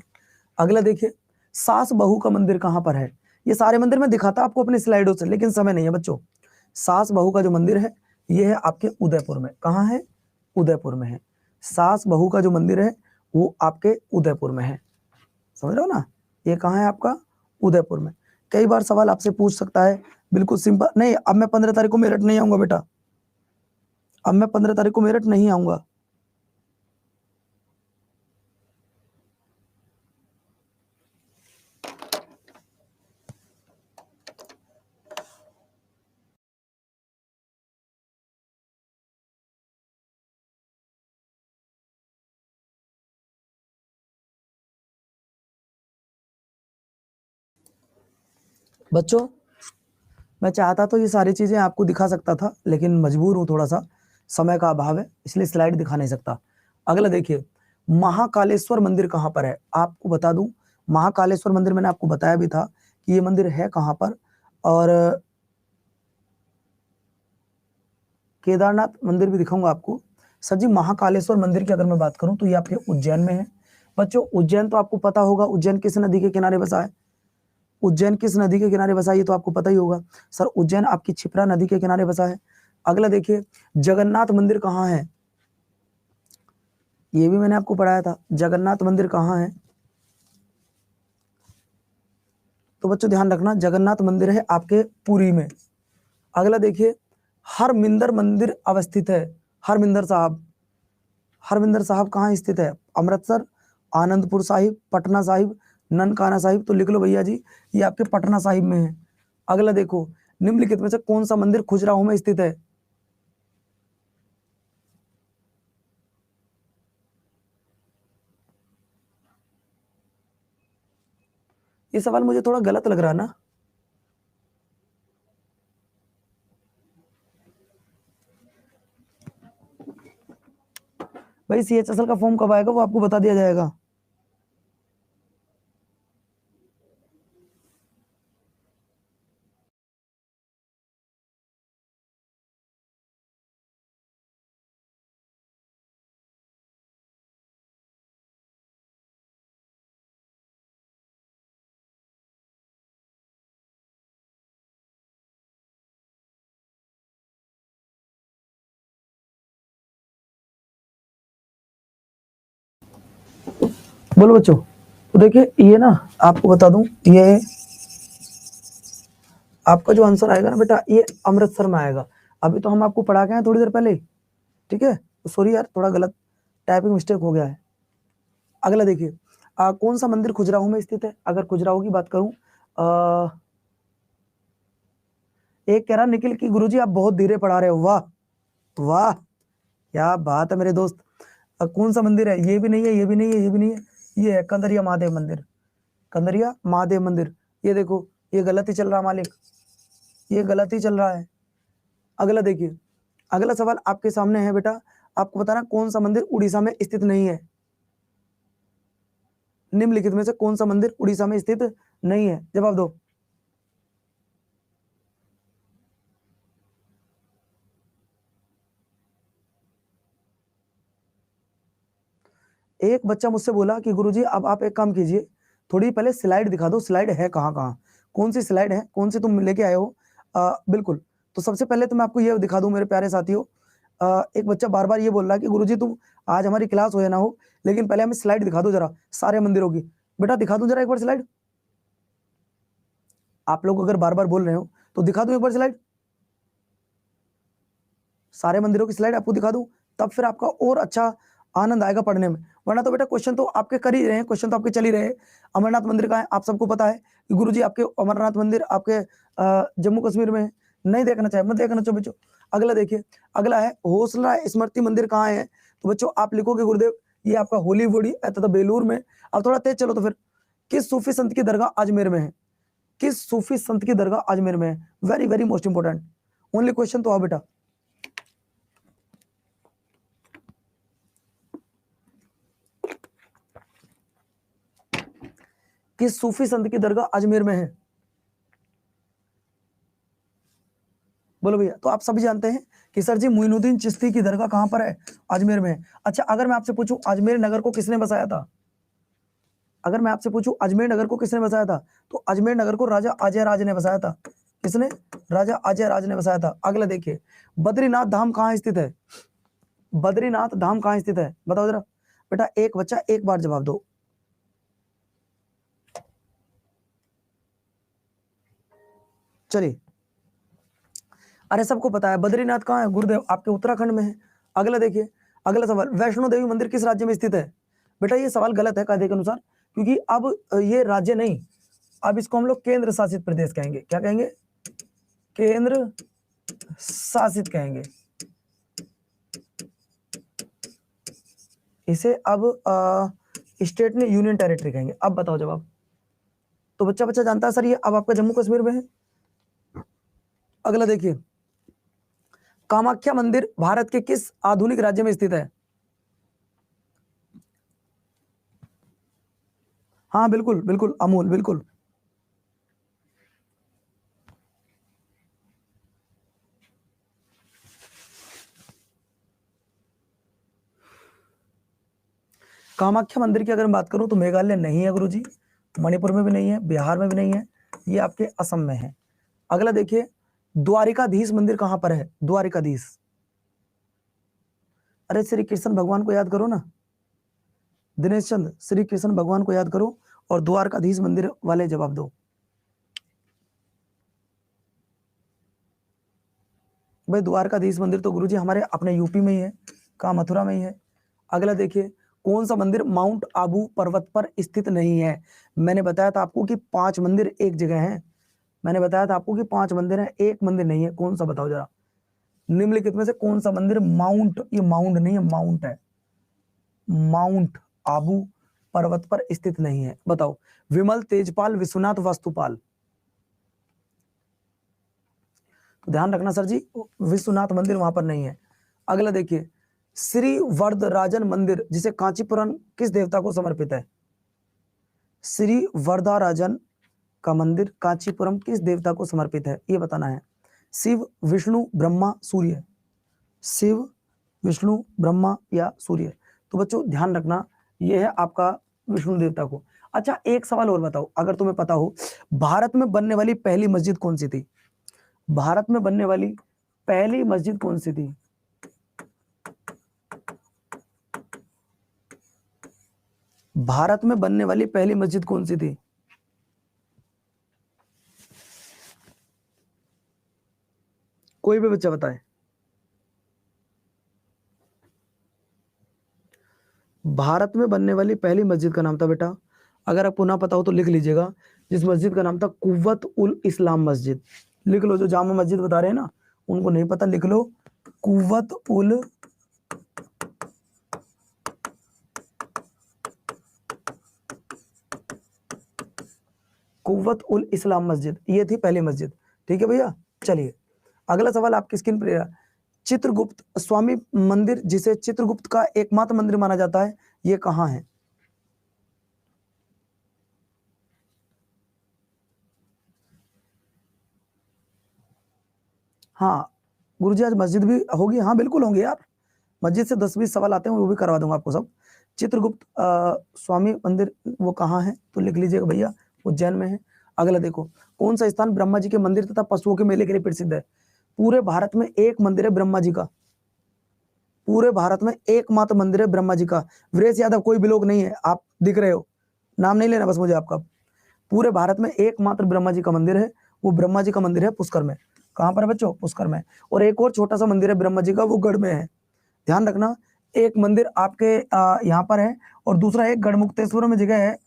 अगला देखिए, सास बहू का मंदिर कहां पर है? ये सारे मंदिर मैं दिखाता आपको अपने स्लाइडों से, लेकिन समय नहीं है बच्चों। सास बहू का जो मंदिर है ये है आपके उदयपुर में। कहां है? उदयपुर में है। सास बहू का जो मंदिर है वो आपके उदयपुर में है। समझ रहे हो ना? ये कहाँ है आपका? उदयपुर में। कई बार सवाल आपसे पूछ सकता है, बिल्कुल सिंपल नहीं। अब मैं 15 तारीख को मेरठ नहीं आऊंगा बेटा, अब मैं 15 तारीख को मेरठ नहीं आऊंगा। बच्चों मैं चाहता तो ये सारी चीजें आपको दिखा सकता था, लेकिन मजबूर हूं, थोड़ा सा समय का अभाव है, इसलिए स्लाइड दिखा नहीं सकता। अगला देखिए, महाकालेश्वर मंदिर कहां पर है? आपको बता दूं, महाकालेश्वर मंदिर मैंने आपको बताया भी था कि ये मंदिर है कहां पर। और केदारनाथ मंदिर भी दिखाऊंगा आपको। सर जी, महाकालेश्वर मंदिर की अगर मैं बात करूं तो ये आपके उज्जैन में है। बच्चों उज्जैन तो आपको पता होगा, उज्जैन किस नदी के किनारे बसा है? उज्जैन किस नदी के किनारे बसा है ये तो आपको पता ही होगा। सर उज्जैन आपकी क्षिप्रा नदी के किनारे बसा है। अगला देखिए, जगन्नाथ मंदिर कहाँ है? ये भी मैंने आपको पढ़ाया था, जगन्नाथ मंदिर कहाँ है? तो बच्चों ध्यान रखना, जगन्नाथ मंदिर है आपके पुरी में। अगला देखिए, हरमिंदर मंदिर अवस्थित है। हरमिंदर साहब, हरमिंदर साहब कहाँ स्थित है? अमृतसर, आनंदपुर साहिब, पटना साहिब, ननकाना साहिब। तो लिख लो भैया जी, ये आपके पटना साहिब में है। अगला देखो, निम्नलिखित में से कौन सा मंदिर खजुराहो में स्थित है? ये सवाल मुझे थोड़ा गलत लग रहा है ना? भाई CHSL का फॉर्म कब आएगा वो आपको बता दिया जाएगा। बोलो बच्चों। तो देखिए ये ना आपको बता दूं, ये आपका जो आंसर आएगा ना बेटा, ये अमृतसर में आएगा। अभी तो हम आपको पढ़ा के आए थोड़ी देर पहले, ठीक है। सॉरी यार, थोड़ा गलत टाइपिंग मिस्टेक हो गया है। अगला देखिए, कौन सा मंदिर खजुराहो में स्थित है? अगर खजुराहो की बात करूं, एक कह रहा निखिल की गुरुजी आप बहुत धीरे पढ़ा रहे हो। वाह वाह, क्या बात है मेरे दोस्त। कौन सा मंदिर है? ये भी नहीं है, ये भी नहीं है, ये भी नहीं है, ये है कंदरिया महादेव मंदिर। कंदरिया महादेव मंदिर, ये देखो, ये गलत ही चल रहा मालिक, ये गलत ही चल रहा है। अगला देखिए, अगला सवाल आपके सामने है बेटा, आपको बताना कौन सा मंदिर उड़ीसा में स्थित नहीं है। निम्नलिखित में से कौन सा मंदिर उड़ीसा में स्थित नहीं है? जवाब दो। एक बच्चा मुझसे बोला कि गुरुजी अब आप एक काम कीजिए, थोड़ी पहले स्लाइड दिखा दो, स्लाइड है कहाँ कहाँ, कौन सी स्लाइड है, कौन सी तुम लेके आए हो? बिल्कुल। तो सबसे पहले तो मैं आपको ये दिखा दूं मेरे प्यारे साथियों, एक बच्चा बार बार ये बोल रहा है कि गुरुजी तुम आज हमारी क्लास हो या ना हो, लेकिन पहले हमें स्लाइड दिखा दो जरा सारे मंदिरों की। बेटा दिखा दूं जरा एक बार स्लाइड? आप लोग अगर बार बार बोल रहे हो तो दिखा दूं एक बार स्लाइड, सारे मंदिरों की स्लाइड आपको दिखा दूं, तब फिर आपका और अच्छा आनंद आएगा पढ़ने में। वरना तो बेटा क्वेश्चन तो आपके कर ही रहे हैं, क्वेश्चन तो आपके चल ही रहे हैं। अमरनाथ मंदिर का है, आप सबको पता है कि गुरुजी आपके अमरनाथ मंदिर आपके जम्मू कश्मीर में है। नहीं देखना चाहे मत देखना चाहो बच्चों। अगला देखिए, अगला है हौसला स्मृति मंदिर कहाँ है? तो बच्चों आप लिखोगे गुरुदेव ये आपका होलीवुड तथा बेलूर में। अब थोड़ा तेज चलो तो फिर, किस सूफी संत की दरगाह अजमेर में है? किस सूफी संत की दरगाह अजमेर में है? Very very most important only question. तो आओ बेटा, किस सूफी संत की दरगाह अजमेर में है? बोलो भैया। तो आप सभी जानते हैं कि सर जी मोइनुद्दीन चिश्ती की दरगाह कहां पर है? अजमेर में है। अच्छा अगर मैं आपसे पूछूं अजमेर नगर को किसने बसाया था? अगर मैं आपसे पूछूं अजमेर नगर को किसने बसाया था, तो अजमेर नगर को राजा अजय राज ने बसाया था। किसने? राजा अजय राज ने बसाया था। अगला देखिए, बद्रीनाथ धाम कहां स्थित है? बद्रीनाथ धाम कहां स्थित है? बताओ जरा बेटा, एक बच्चा एक बार जवाब दो। चलिए, अरे सबको पता है बद्रीनाथ कहाँ है गुरुदेव? आपके उत्तराखंड में है। अगला देखिए, अगला सवाल, वैष्णो देवी मंदिर किस राज्य में स्थित है? बेटा ये सवाल गलत है कायदे के अनुसार, क्योंकि अब ये राज्य नहीं, अब इसको हम लोग केंद्र शासित प्रदेश कहेंगे। क्या कहेंगे? केंद्र शासित कहेंगे इसे। अब स्टेट ने यूनियन टेरिटरी कहेंगे। अब बताओ जवाब। तो बच्चा बच्चा जानता है सर ये अब आपका जम्मू कश्मीर में है। अगला देखिए, कामाख्या मंदिर भारत के किस आधुनिक राज्य में स्थित है? हाँ बिल्कुल बिल्कुल अमूल, बिल्कुल। कामाख्या मंदिर की अगर मैं बात करूं तो मेघालय नहीं है गुरुजी, मणिपुर में भी नहीं है, बिहार में भी नहीं है, ये आपके असम में है। अगला देखिए, द्वारिकाधीश मंदिर कहां पर है? द्वारिकाधीश, अरे श्री कृष्ण भगवान को याद करो ना दिनेश चंद, श्री कृष्ण भगवान को याद करो और द्वारकाधीश मंदिर वाले जवाब दो। भाई द्वारकाधीश मंदिर तो गुरुजी हमारे अपने यूपी में ही है, कहाँ? मथुरा में ही है। अगला देखिए, कौन सा मंदिर माउंट आबू पर्वत पर स्थित नहीं है? मैंने बताया था आपको कि 5 मंदिर एक जगह हैं। मैंने बताया था आपको कि 5 मंदिर हैं, एक मंदिर नहीं है। कौन सा बताओ जरा? निम्नलिखित में से कौन सा मंदिर माउंट, ये माउंट नहीं है माउंट है, माउंट आबू पर्वत पर स्थित नहीं है? बताओ। विमल, तेजपाल, विश्वनाथ, वास्तुपाल। तो ध्यान रखना सर जी, विश्वनाथ मंदिर वहां पर नहीं है। अगला देखिए, श्री वरदराजन मंदिर जिसे कांचीपुरम किस देवता को समर्पित है? श्री वरदराजन का मंदिर कांचीपुरम किस देवता को समर्पित है? ये बताना है। शिव, विष्णु, ब्रह्मा, सूर्य। शिव, विष्णु, ब्रह्मा या सूर्य? तो बच्चों ध्यान रखना, ये है आपका विष्णु देवता को। अच्छा एक सवाल और बताओ, अगर तुम्हें पता हो, भारत में बनने वाली पहली मस्जिद कौन सी थी? भारत में बनने वाली पहली मस्जिद कौन सी थी? भारत में बनने वाली पहली मस्जिद कौन सी थी? कोई भी बच्चा बताए। भारत में बनने वाली पहली मस्जिद का नाम था बेटा, अगर आप पुनः पता हो तो लिख लीजिएगा, जिस मस्जिद का नाम था कुव्वत उल इस्लाम मस्जिद। लिख लो, जो जामा मस्जिद बता रहे हैं ना, उनको नहीं पता, लिख लो कुव्वत उल इस्लाम मस्जिद, ये थी पहली मस्जिद। ठीक है भैया, चलिए अगला सवाल आपकी स्क्रीन पर है। चित्रगुप्त स्वामी मंदिर, जिसे चित्रगुप्त का एकमात्र मंदिर माना जाता है, ये कहाँ है? हाँ गुरुजी, आज मस्जिद भी होगी? हाँ बिल्कुल होंगे यार, मस्जिद से 10-20 सवाल आते हैं, वो भी करवा दूंगा आपको सब। चित्रगुप्त स्वामी मंदिर वो कहाँ है? तो लिख लीजिएगा भैया, उज्जैन में है। अगला देखो, कौन सा स्थान ब्रह्मा जी के मंदिर तथा पशुओं के मेले के लिए प्रसिद्ध है? पूरे भारत में एक मंदिर है ब्रह्मा जी का, पूरे भारत में एकमात्र मंदिर है ब्रह्मा जी का। वीरेश यादव कोई भी लोग नहीं है, आप दिख रहे हो, नाम नहीं लेना बस मुझे आपका। पूरे भारत में एकमात्र ब्रह्मा जी का मंदिर है, वो ब्रह्मा जी का मंदिर है पुष्कर में। कहाँ पर है बच्चों? पुष्कर में। और एक और छोटा सा मंदिर है ब्रह्मा जी का, वो गढ़ में है। ध्यान रखना, एक मंदिर आपके यहाँ पर है, और दूसरा एक गढ़मुक्तेश्वर में जगह है,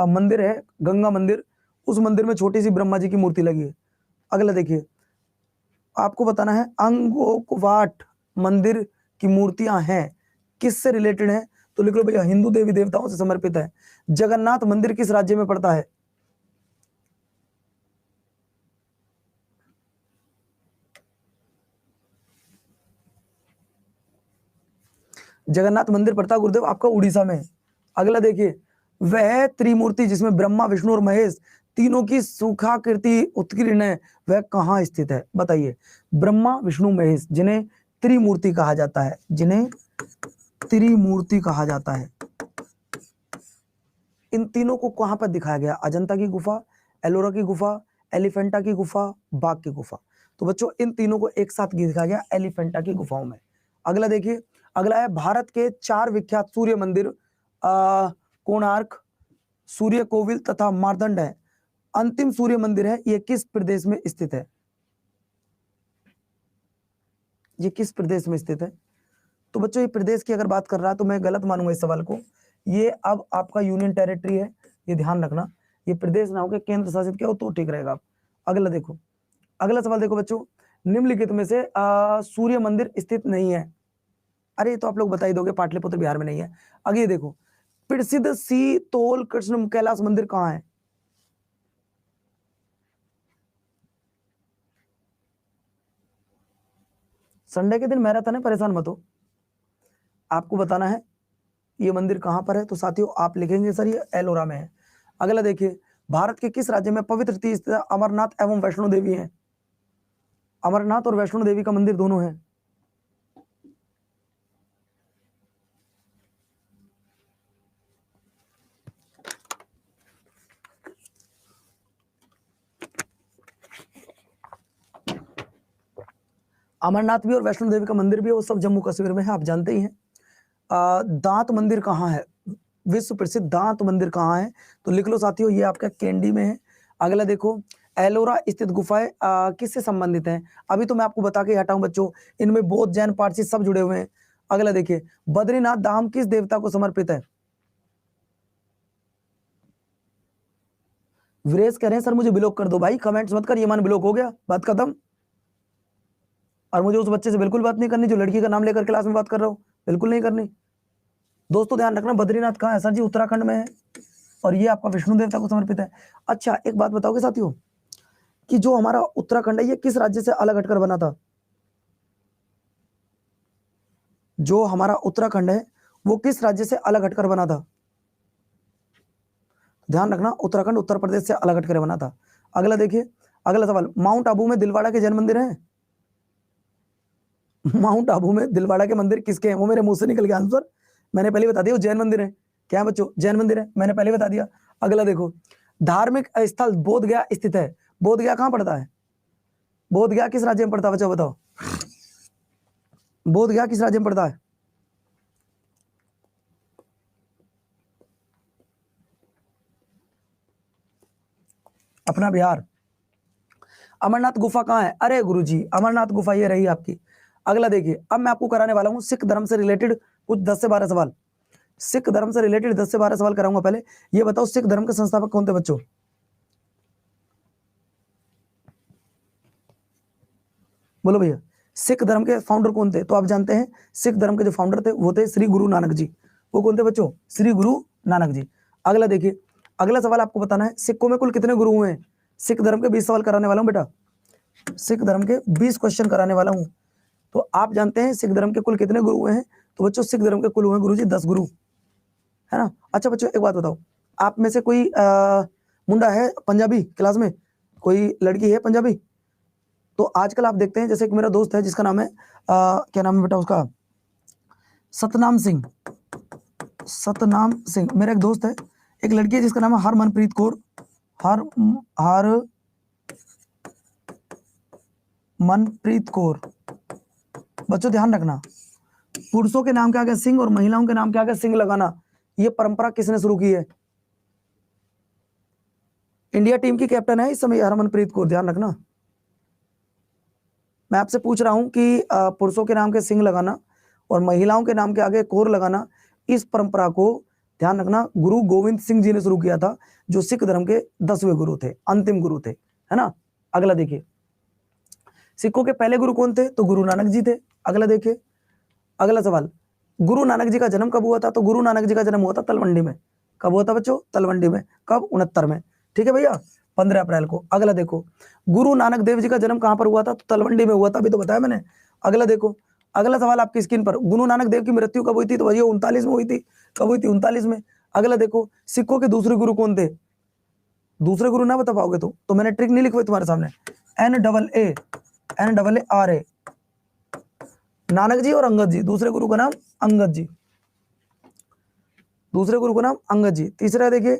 मंदिर है गंगा मंदिर, उस मंदिर में छोटी सी ब्रह्मा जी की मूर्ति लगी है। अगला देखिए, आपको बताना है अंगोकवाट मंदिर की मूर्तियां हैं, किससे रिलेटेड है? तो लिख लो भैया, हिंदू देवी देवताओं से समर्पित है। जगन्नाथ मंदिर किस राज्य में पड़ता है? जगन्नाथ मंदिर पड़ता है गुरुदेव आपका उड़ीसा में। अगला देखिए, वह त्रिमूर्ति जिसमें ब्रह्मा विष्णु और महेश तीनों की सुखाकृति उत्कीर्ण है, वह कहाँ स्थित है? बताइए। ब्रह्मा विष्णु महेश, जिन्हें त्रिमूर्ति कहा जाता है, जिन्हें त्रिमूर्ति कहा जाता है, इन तीनों को कहां पर दिखाया गया? अजंता की गुफा, एलोरा की गुफा, एलिफेंटा की गुफा, बाघ की गुफा। तो बच्चों इन तीनों को एक साथ दिखाया गया एलिफेंटा की गुफाओं में। अगला देखिए, अगला है भारत के 4 विख्यात सूर्य मंदिर, कोणार्क, सूर्य कोविल तथा मार्तंड है। अंतिम सूर्य मंदिर है, ये किस प्रदेश में स्थित है? ये किस प्रदेश में स्थित है? तो बच्चों ये प्रदेश की अगर बात कर रहा है तो मैं गलत मानूंगा इस सवाल को, ये अब आपका यूनियन टेरिटरी है, ये ध्यान रखना, ये प्रदेश ना होकर केंद्र शासित क्या हो तो ठीक रहेगा। अगला देखो, अगला सवाल देखो बच्चों, निम्नलिखित में से सूर्य मंदिर स्थित नहीं है। अरे तो आप लोग बता ही दोगे, पाटलिपुत्र बिहार में नहीं है। आगे देखो, प्रसिद्ध शीतोल कृष्ण कैलाश मंदिर कहाँ है? संडे के दिन मैराथन है, परेशान मत हो, आपको बताना है ये मंदिर कहां पर है। तो साथियों आप लिखेंगे सर ये एलोरा में है। अगला देखिए, भारत के किस राज्य में पवित्र तीर्थ अमरनाथ एवं वैष्णो देवी है? अमरनाथ और वैष्णो देवी का मंदिर दोनों है। अमरनाथ भी और वैष्णो देवी का मंदिर भी है, वो सब जम्मू कश्मीर में है, आप जानते ही हैं। दांत मंदिर कहाँ है? विश्व प्रसिद्ध दांत मंदिर कहाँ है? तो लिख लो साथियों, ये आपका कैंडी में है। अगला देखो, एलोरा स्थित गुफाएं किससे संबंधित हैं? अभी तो मैं आपको बता के हटाऊं बच्चों, इनमें बौद्ध जैन पारसी सब जुड़े हुए हैं। अगला देखिए, बद्रीनाथ धाम किस देवता को समर्पित है? वीरेश कह रहे हैं सर मुझे ब्लॉक कर दो। भाई कमेंट्स मत कर, ये मान ब्लॉक हो गया, बात खत्म। और मुझे उस बच्चे से बिल्कुल बात नहीं करनी जो लड़की का नाम लेकर क्लास में बात कर रहा हूँ, बिल्कुल नहीं करनी। दोस्तों ध्यान रखना, बद्रीनाथ कहाँ है? सर जी उत्तराखंड में है, और ये आपका विष्णु देवता को समर्पित है। अच्छा एक बात बताओगे साथियों, कि जो हमारा उत्तराखंड है ये किस राज्य से अलग हटकर बना था? जो हमारा उत्तराखंड है वो किस राज्य से अलग हटकर बना था? ध्यान रखना, उत्तराखंड उत्तर प्रदेश से अलग हटकर बना था। अगला देखिए, अगला सवाल, माउंट आबू में दिलवाड़ा के जैन मंदिर है? माउंट आबू में दिलवाड़ा के मंदिर किसके हैं? वो मेरे मुंह से निकल गया आंसर, मैंने पहले बता दिया, वो जैन मंदिर है। क्या है बच्चों? जैन मंदिर है, मैंने पहले बता दिया। अगला देखो, धार्मिक स्थल बोध गया स्थित है, बोध गया कहाँ पड़ता है? बोध गया किस राज्य में पड़ता है बच्चों बताओ? बोध गया किस राज्य में पड़ता है? अपना बिहार। अमरनाथ गुफा कहाँ है? अरे गुरुजी अमरनाथ गुफा ये रही आपकी। अगला देखिए, अब मैं आपको कराने वाला हूँ सिख धर्म से रिलेटेड कुछ 10 से 12 सवाल। सिख धर्म से रिलेटेड 10 से 12 सवाल कराऊंगा। पहले ये बताओ सिख धर्म के संस्थापक कौन थे बच्चों? बोलो भैया, सिख धर्म के फाउंडर कौन थे? तो आप जानते हैं सिख धर्म के जो फाउंडर थे वो थे श्री गुरु नानक जी। वो कौन थे बच्चों? श्री गुरु नानक जी। अगला देखिए, अगला सवाल आपको बताना है सिखों में कुल कितने गुरु हुए हैं? सिख धर्म के 20 सवाल कराने वाला हूं बेटा, सिख धर्म के 20 क्वेश्चन कराने वाला हूं। तो आप जानते हैं सिख धर्म के कुल कितने गुरु हुए हैं? तो बच्चों सिख धर्म के कुल हुए गुरु जी 10 गुरु, है ना। अच्छा बच्चों एक बात बताओ, आप में से कोई मुंडा है पंजाबी क्लास में? कोई लड़की है पंजाबी? तो आजकल आप देखते हैं जैसे एक मेरा दोस्त है जिसका नाम है क्या नाम है बेटा उसका? सतनाम सिंह। सतनाम सिंह मेरा एक दोस्त है। एक लड़की है जिसका नाम है हरमनप्रीत कौर। मनप्रीत कौर। बच्चों ध्यान रखना, पुरुषों के नाम के आगे सिंह और महिलाओं के नाम के आगे सिंह लगाना, ये परंपरा किसने शुरू की है? इंडिया टीम की कैप्टन है इस समय हरमनप्रीत कौर, ध्यान रखना। मैं आपसे पूछ रहा हूं कि पुरुषों के नाम के सिंह लगाना और महिलाओं के नाम के आगे कौर लगाना, इस परंपरा को ध्यान रखना गुरु गोविंद सिंह जी ने शुरू किया था, जो सिख धर्म के 10वें गुरु थे, अंतिम गुरु थे, है ना। अगला देखिए, सिखों के पहले गुरु कौन थे? तो गुरु नानक जी थे। अगला देखिए, अगला सवाल, गुरु नानक जी का जन्म कब हुआ था? तो गुरु नानक जी का जन्म हुआ था तलवंडी में। कब हुआ था बच्चों? तलवंडी में। कब? 69 में। ठीक है भैया, 15 अप्रैल को। अगला देखो, गुरु नानक देव जी का जन्म कहां पर हुआ था? तो तलवंडी में हुआ था, अभी तो बताया मैंने। अगला देखो, अगला सवाल आपकी स्क्रीन पर, गुरु नानक देव की मृत्यु कब हुई थी? तो भैया 39 में हुई थी। कब हुई थी? 39 में। अगला देखो, सिखों के दूसरे गुरु कौन थे? दूसरे गुरु ना बता पाओगे तो मैंने ट्रिक नहीं लिखवाई तुम्हारे सामने, NAARA, नानक जी और अंगद जी। दूसरे गुरु का नाम अंगद जी। दूसरे गुरु का नाम अंगद जी। तीसरा देखिए,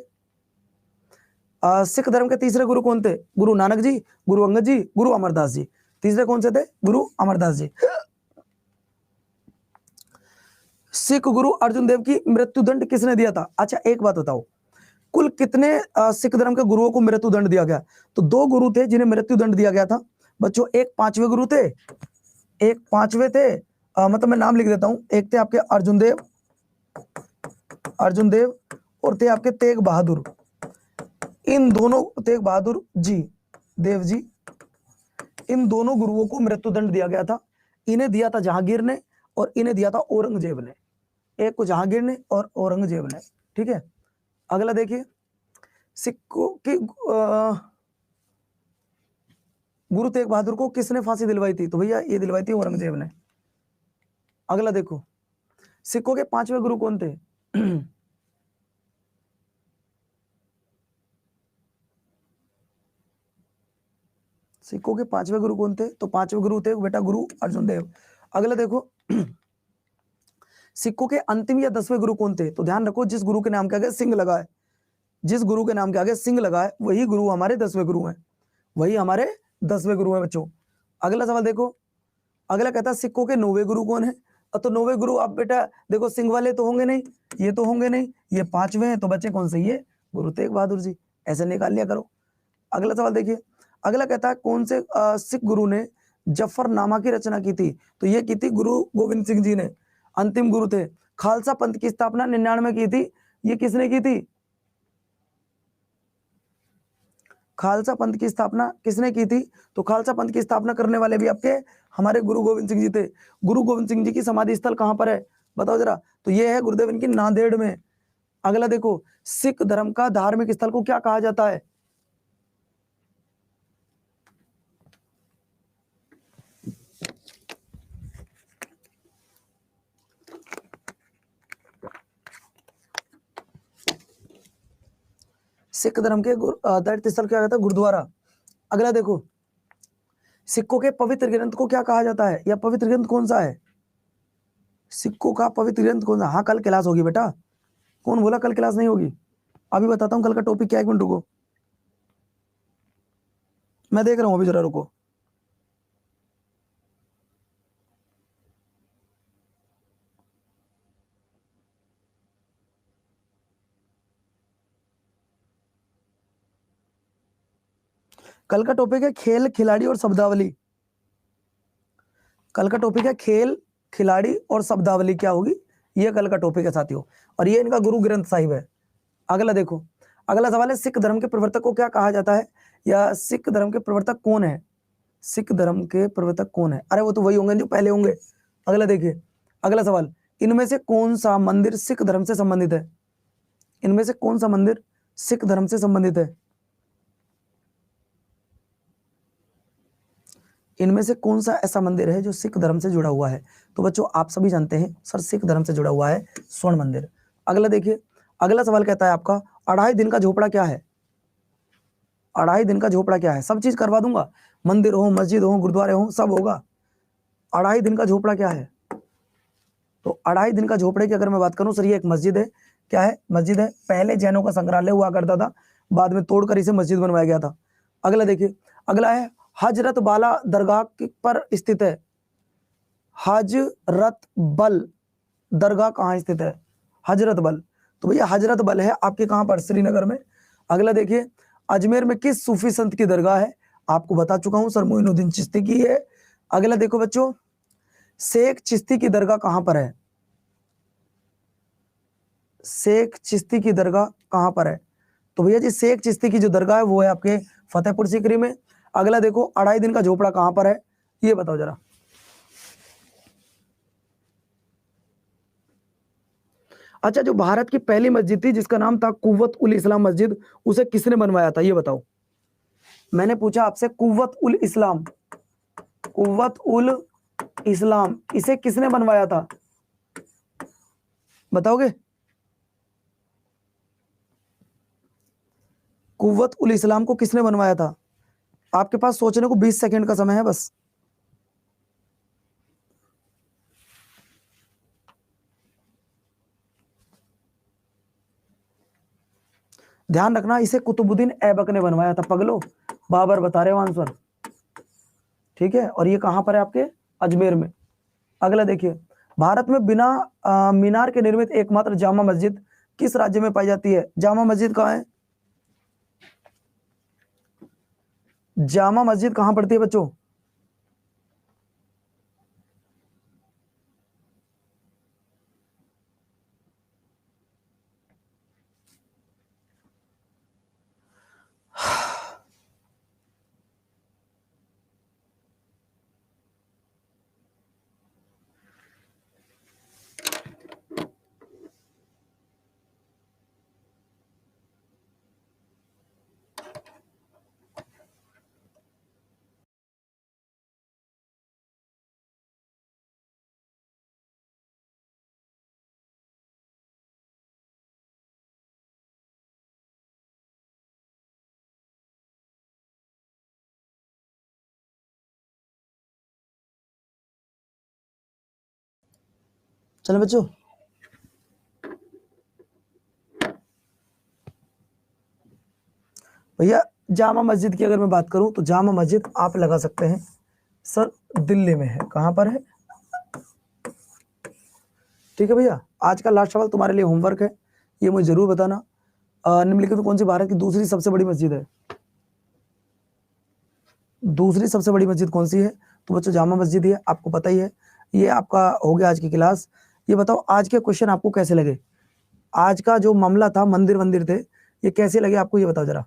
सिख धर्म के तीसरे गुरु कौन थे? गुरु नानक जी, गुरु अंगद जी, गुरु अमरदास जी। तीसरे कौन से थे? गुरु अमरदास जी। सिख गुरु अर्जुन देव की मृत्यु दंड किसने दिया था? अच्छा एक बात बताओ, कुल कितने सिख धर्म के गुरुओं को मृत्यु दंड दिया गया? तो 2 गुरु थे जिन्हें मृत्यु दंड दिया गया था बच्चों। एक 5वें गुरु थे, एक 5वें थे, मतलब मैं नाम लिख देता हूं। एक थे आपके अर्जुन देव और थे आपके तेग बहादुर। इन दोनों, तेग बहादुर जी, देव जी, इन दोनों गुरुओं को मृत्युदंड दिया गया था। इन्हें दिया था जहांगीर ने और इन्हें दिया था औरंगजेब ने। एक को जहांगीर ने और औरंगजेब ने। ठीक है, अगला देखिए, सिखों के गुरु तेग बहादुर को किसने फांसी दिलवाई थी? तो भैया ये दिलवाई थी औरंगजेब ने। अगला देखो, सिखों के 5वें गुरु कौन थे? सिखों के 5वें गुरु कौन थे? तो 5वें गुरु थे बेटा गुरु अर्जुन देव। अगला देखो, सिखों के अंतिम या 10वें गुरु कौन थे? तो ध्यान रखो, जिस गुरु के नाम के आगे सिंह लगा है, जिस गुरु के नाम के आगे सिंह लगा है वही गुरु हमारे 10वें गुरु हैं, वही हमारे 10वें गुरु हैं बच्चों। अगला सवाल देखो, अगला कहता है सिखों के 9वें गुरु कौन है? तो 9वें गुरु आप बेटा देखो, सिंह वाले तो होंगे नहीं, ये तो होंगे नहीं, ये 5वें हैं, तो बच्चे कौन से? ये गुरु तेग बहादुर जी। ऐसे निकाल लिया करो। अगला सवाल देखिए, अगला कहता है कौन से सिख गुरु ने जफरनामा की रचना की थी? तो ये की थी गुरु गोविंद सिंह जी ने, अंतिम गुरु थे। खालसा पंथ की स्थापना 99 की थी, ये किसने की थी? खालसा पंथ की स्थापना किसने की थी? तो खालसा पंथ की स्थापना करने वाले भी आपके हमारे गुरु गोविंद सिंह जी थे। गुरु गोविंद सिंह जी की समाधि स्थल कहां पर है? बताओ जरा। तो ये है गुरुदेव इनकी नांदेड़ में। अगला देखो, सिख धर्म का धार्मिक स्थल को क्या कहा जाता है? सिख धर्म के तीर्थ स्थल क्या कहता है? गुरुद्वारा। अगला देखो, सिखों के पवित्र ग्रंथ को क्या कहा जाता है, या पवित्र ग्रंथ कौन सा है? सिखों का पवित्र ग्रंथ कौन सा? हाँ कल क्लास होगी बेटा। कौन बोला कल क्लास नहीं होगी? अभी बताता हूँ कल का टॉपिक क्या है, 1 मिनट रुको, मैं देख रहा हूँ अभी, जरा रुको। कल का टॉपिक है खेल, खिलाड़ी और शब्दावली। कल का टॉपिक है खेल, खिलाड़ी और शब्दावली क्या होगी, ये कल का टॉपिक है साथियों, और ये इनका गुरु ग्रंथ साहिब है। अगला देखो, अगला सवाल है सिख धर्म के प्रवर्तक को क्या कहा जाता है, या सिख धर्म के प्रवर्तक कौन है। सिख धर्म के प्रवर्तक कौन है, अरे वो तो वही होंगे जो पहले होंगे। अगला देखिए, अगला सवाल, इनमें से कौन सा मंदिर सिख धर्म से संबंधित है। इनमें से कौन सा मंदिर सिख धर्म से संबंधित है। इनमें से कौन सा ऐसा मंदिर है जो सिख धर्म से जुड़ा हुआ है। तो बच्चों आप सभी जानते हैं सर, सिख धर्म से जुड़ा हुआ है स्वर्ण मंदिर। अगला देखिए, अगला सवाल कहता है आपका 2.5 दिन का झोपड़ा क्या है। 2.5 दिन का झोपड़ा क्या है, सब चीज करवा दूंगा, मंदिर हो, मस्जिद हो, गुरुद्वारे हो, सब होगा। 2.5 दिन का झोपड़ा क्या है। तो 2.5 दिन का झोपड़े की अगर मैं बात करूं सर, ये एक मस्जिद है। क्या है, मस्जिद है। पहले जैनों का संग्रहालय हुआ करता था, बाद में तोड़कर इसे मस्जिद बनवाया गया था। अगला देखिए, अगला है हजरत बाला दरगाह पर स्थित है। हजरत बल दरगाह कहाँ स्थित है, हजरत बल। तो भैया हजरत बल है आपके कहां पर, श्रीनगर में। अगला देखिए, अजमेर में किस सूफी संत की दरगाह है, आपको बता चुका हूं सर, मोइनुद्दीन चिश्ती की है। अगला देखो बच्चों, शेख चिश्ती की दरगाह कहां पर है। शेख चिश्ती की दरगाह कहां पर है। तो भैया जी शेख चिश्ती की जो दरगाह है वो है आपके फतेहपुर सीकरी में। अगला देखो, 2.5 दिन का झोपड़ा कहां पर है, ये बताओ जरा। अच्छा, जो भारत की पहली मस्जिद थी जिसका नाम था कुव्वत उल इस्लाम मस्जिद, उसे किसने बनवाया था, ये बताओ। मैंने पूछा आपसे कुव्वत उल इस्लाम, कुव्वत उल इस्लाम, इसे किसने बनवाया था, बताओगे। कुव्वत उल इस्लाम को किसने बनवाया था। आपके पास सोचने को 20 सेकंड का समय है बस। ध्यान रखना, इसे कुतुबुद्दीन ऐबक ने बनवाया था पगलो, बाबर बता रहे हो आंसर, ठीक है। और ये कहां पर है आपके, अजमेर में। अगला देखिए, भारत में बिना मीनार के निर्मित एकमात्र जामा मस्जिद किस राज्य में पाई जाती है। जामा मस्जिद कहाँ है, जामा मस्जिद कहां पड़ती है बच्चों। चलो बच्चों, भैया जामा मस्जिद की अगर मैं बात करूं तो जामा मस्जिद आप लगा सकते हैं सर, दिल्ली में है। कहां पर है, ठीक है भैया। आज का लास्ट सवाल तुम्हारे लिए होमवर्क है, ये मुझे जरूर बताना, निम्नलिखित में कौन सी भारत की दूसरी सबसे बड़ी मस्जिद है। दूसरी सबसे बड़ी मस्जिद कौन सी है, तो बच्चों जामा मस्जिद ही है, आपको पता ही है। ये आपका हो गया आज की क्लास। ये बताओ आज के क्वेश्चन आपको कैसे लगे, आज का जो मामला था मंदिर मंदिर थे, ये कैसे लगे आपको, ये बताओ जरा।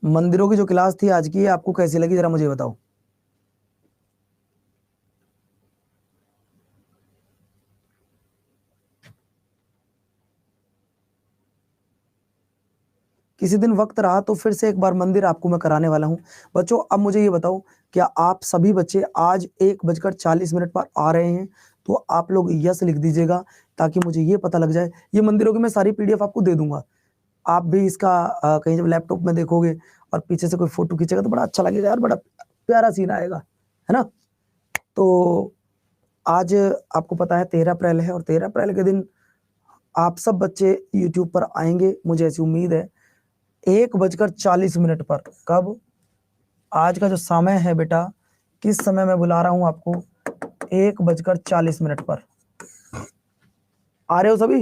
मंदिरों की जो क्लास थी आज की, आपको कैसी लगी जरा मुझे बताओ। किसी दिन वक्त रहा तो फिर से एक बार मंदिर आपको मैं कराने वाला हूं बच्चों। अब मुझे ये बताओ, क्या आप सभी बच्चे आज 1:40 पर आ रहे हैं, तो आप लोग यस लिख दीजिएगा, ताकि मुझे ये पता लग जाए। ये मंदिरों की मैं सारी पीडीएफ आपको दे दूंगा, आप भी इसका कहीं जब लैपटॉप में देखोगे और पीछे से कोई फोटो खींचेगा तो बड़ा अच्छा लगेगा यार, बड़ा प्यारा सीन आएगा, है ना। तो आज आपको पता है 13 अप्रैल है, और 13 अप्रैल के दिन आप सब बच्चे यूट्यूब पर आएंगे, मुझे ऐसी उम्मीद है। 1:40 पर, कब, आज का जो समय है बेटा, किस समय मैं बुला रहा हूं आपको, 1:40 पर। आ रहे हो सभी,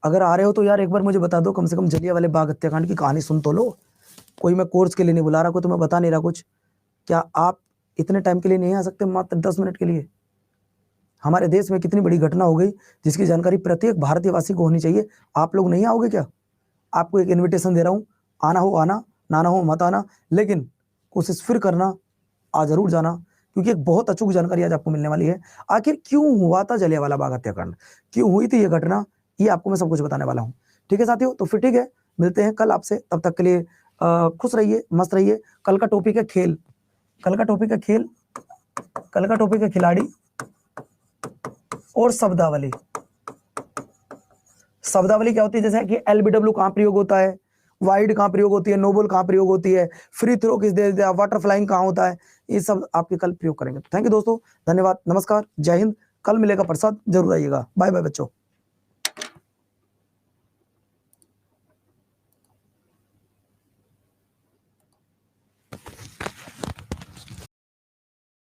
अगर आ रहे हो तो यार एक बार मुझे बता दो, कम से कम जलियांवाले बाग हत्याकांड की कहानी सुन तो लो। कोई मैं कोर्स के लिए नहीं बुला रहा, कोई तुम्हें बता नहीं रहा कुछ। क्या आप इतने टाइम के लिए नहीं आ सकते, मात्र 10 मिनट के लिए? हमारे देश में कितनी बड़ी घटना हो गई जिसकी जानकारी प्रत्येक भारतीयवासी को होनी चाहिए। आप लोग नहीं आओगे क्या? आपको एक इन्विटेशन दे रहा हूँ, आना हो आना, ना हो मत आना, लेकिन कोशिश फिर करना, आ जरूर जाना, क्योंकि एक बहुत अचूक जानकारी आज आपको मिलने वाली है। आखिर क्यों हुआ था जलियांवाला बाग हत्याकांड, क्यों हुई थी ये घटना, ये आपको मैं सब कुछ बताने वाला हूँ। ठीक है साथियों, तो फिर ठीक है, मिलते हैं कल आपसे। तब तक के लिए खुश रहिए, मस्त रहिए। कल का टॉपिक है खेल, कल का टॉपिक है खेल, कल का टॉपिक है खिलाड़ी और शब्दावली। शब्दावली क्या होती है, जैसे कि एलबीडब्ल्यू कहाँ प्रयोग होता है, वाइड कहाँ प्रयोग होती है, नो बॉल कहाँ प्रयोग होती है, फ्री थ्रो किस दे दिया, वाटर फ्लाइंग कहाँ होता है, ये सब आपके कल प्रयोग करेंगे। थैंक यू दोस्तों, धन्यवाद, नमस्कार, जय हिंद। कल मिलेगा प्रसाद, जरूर आइएगा। बाय बाय बच्चों।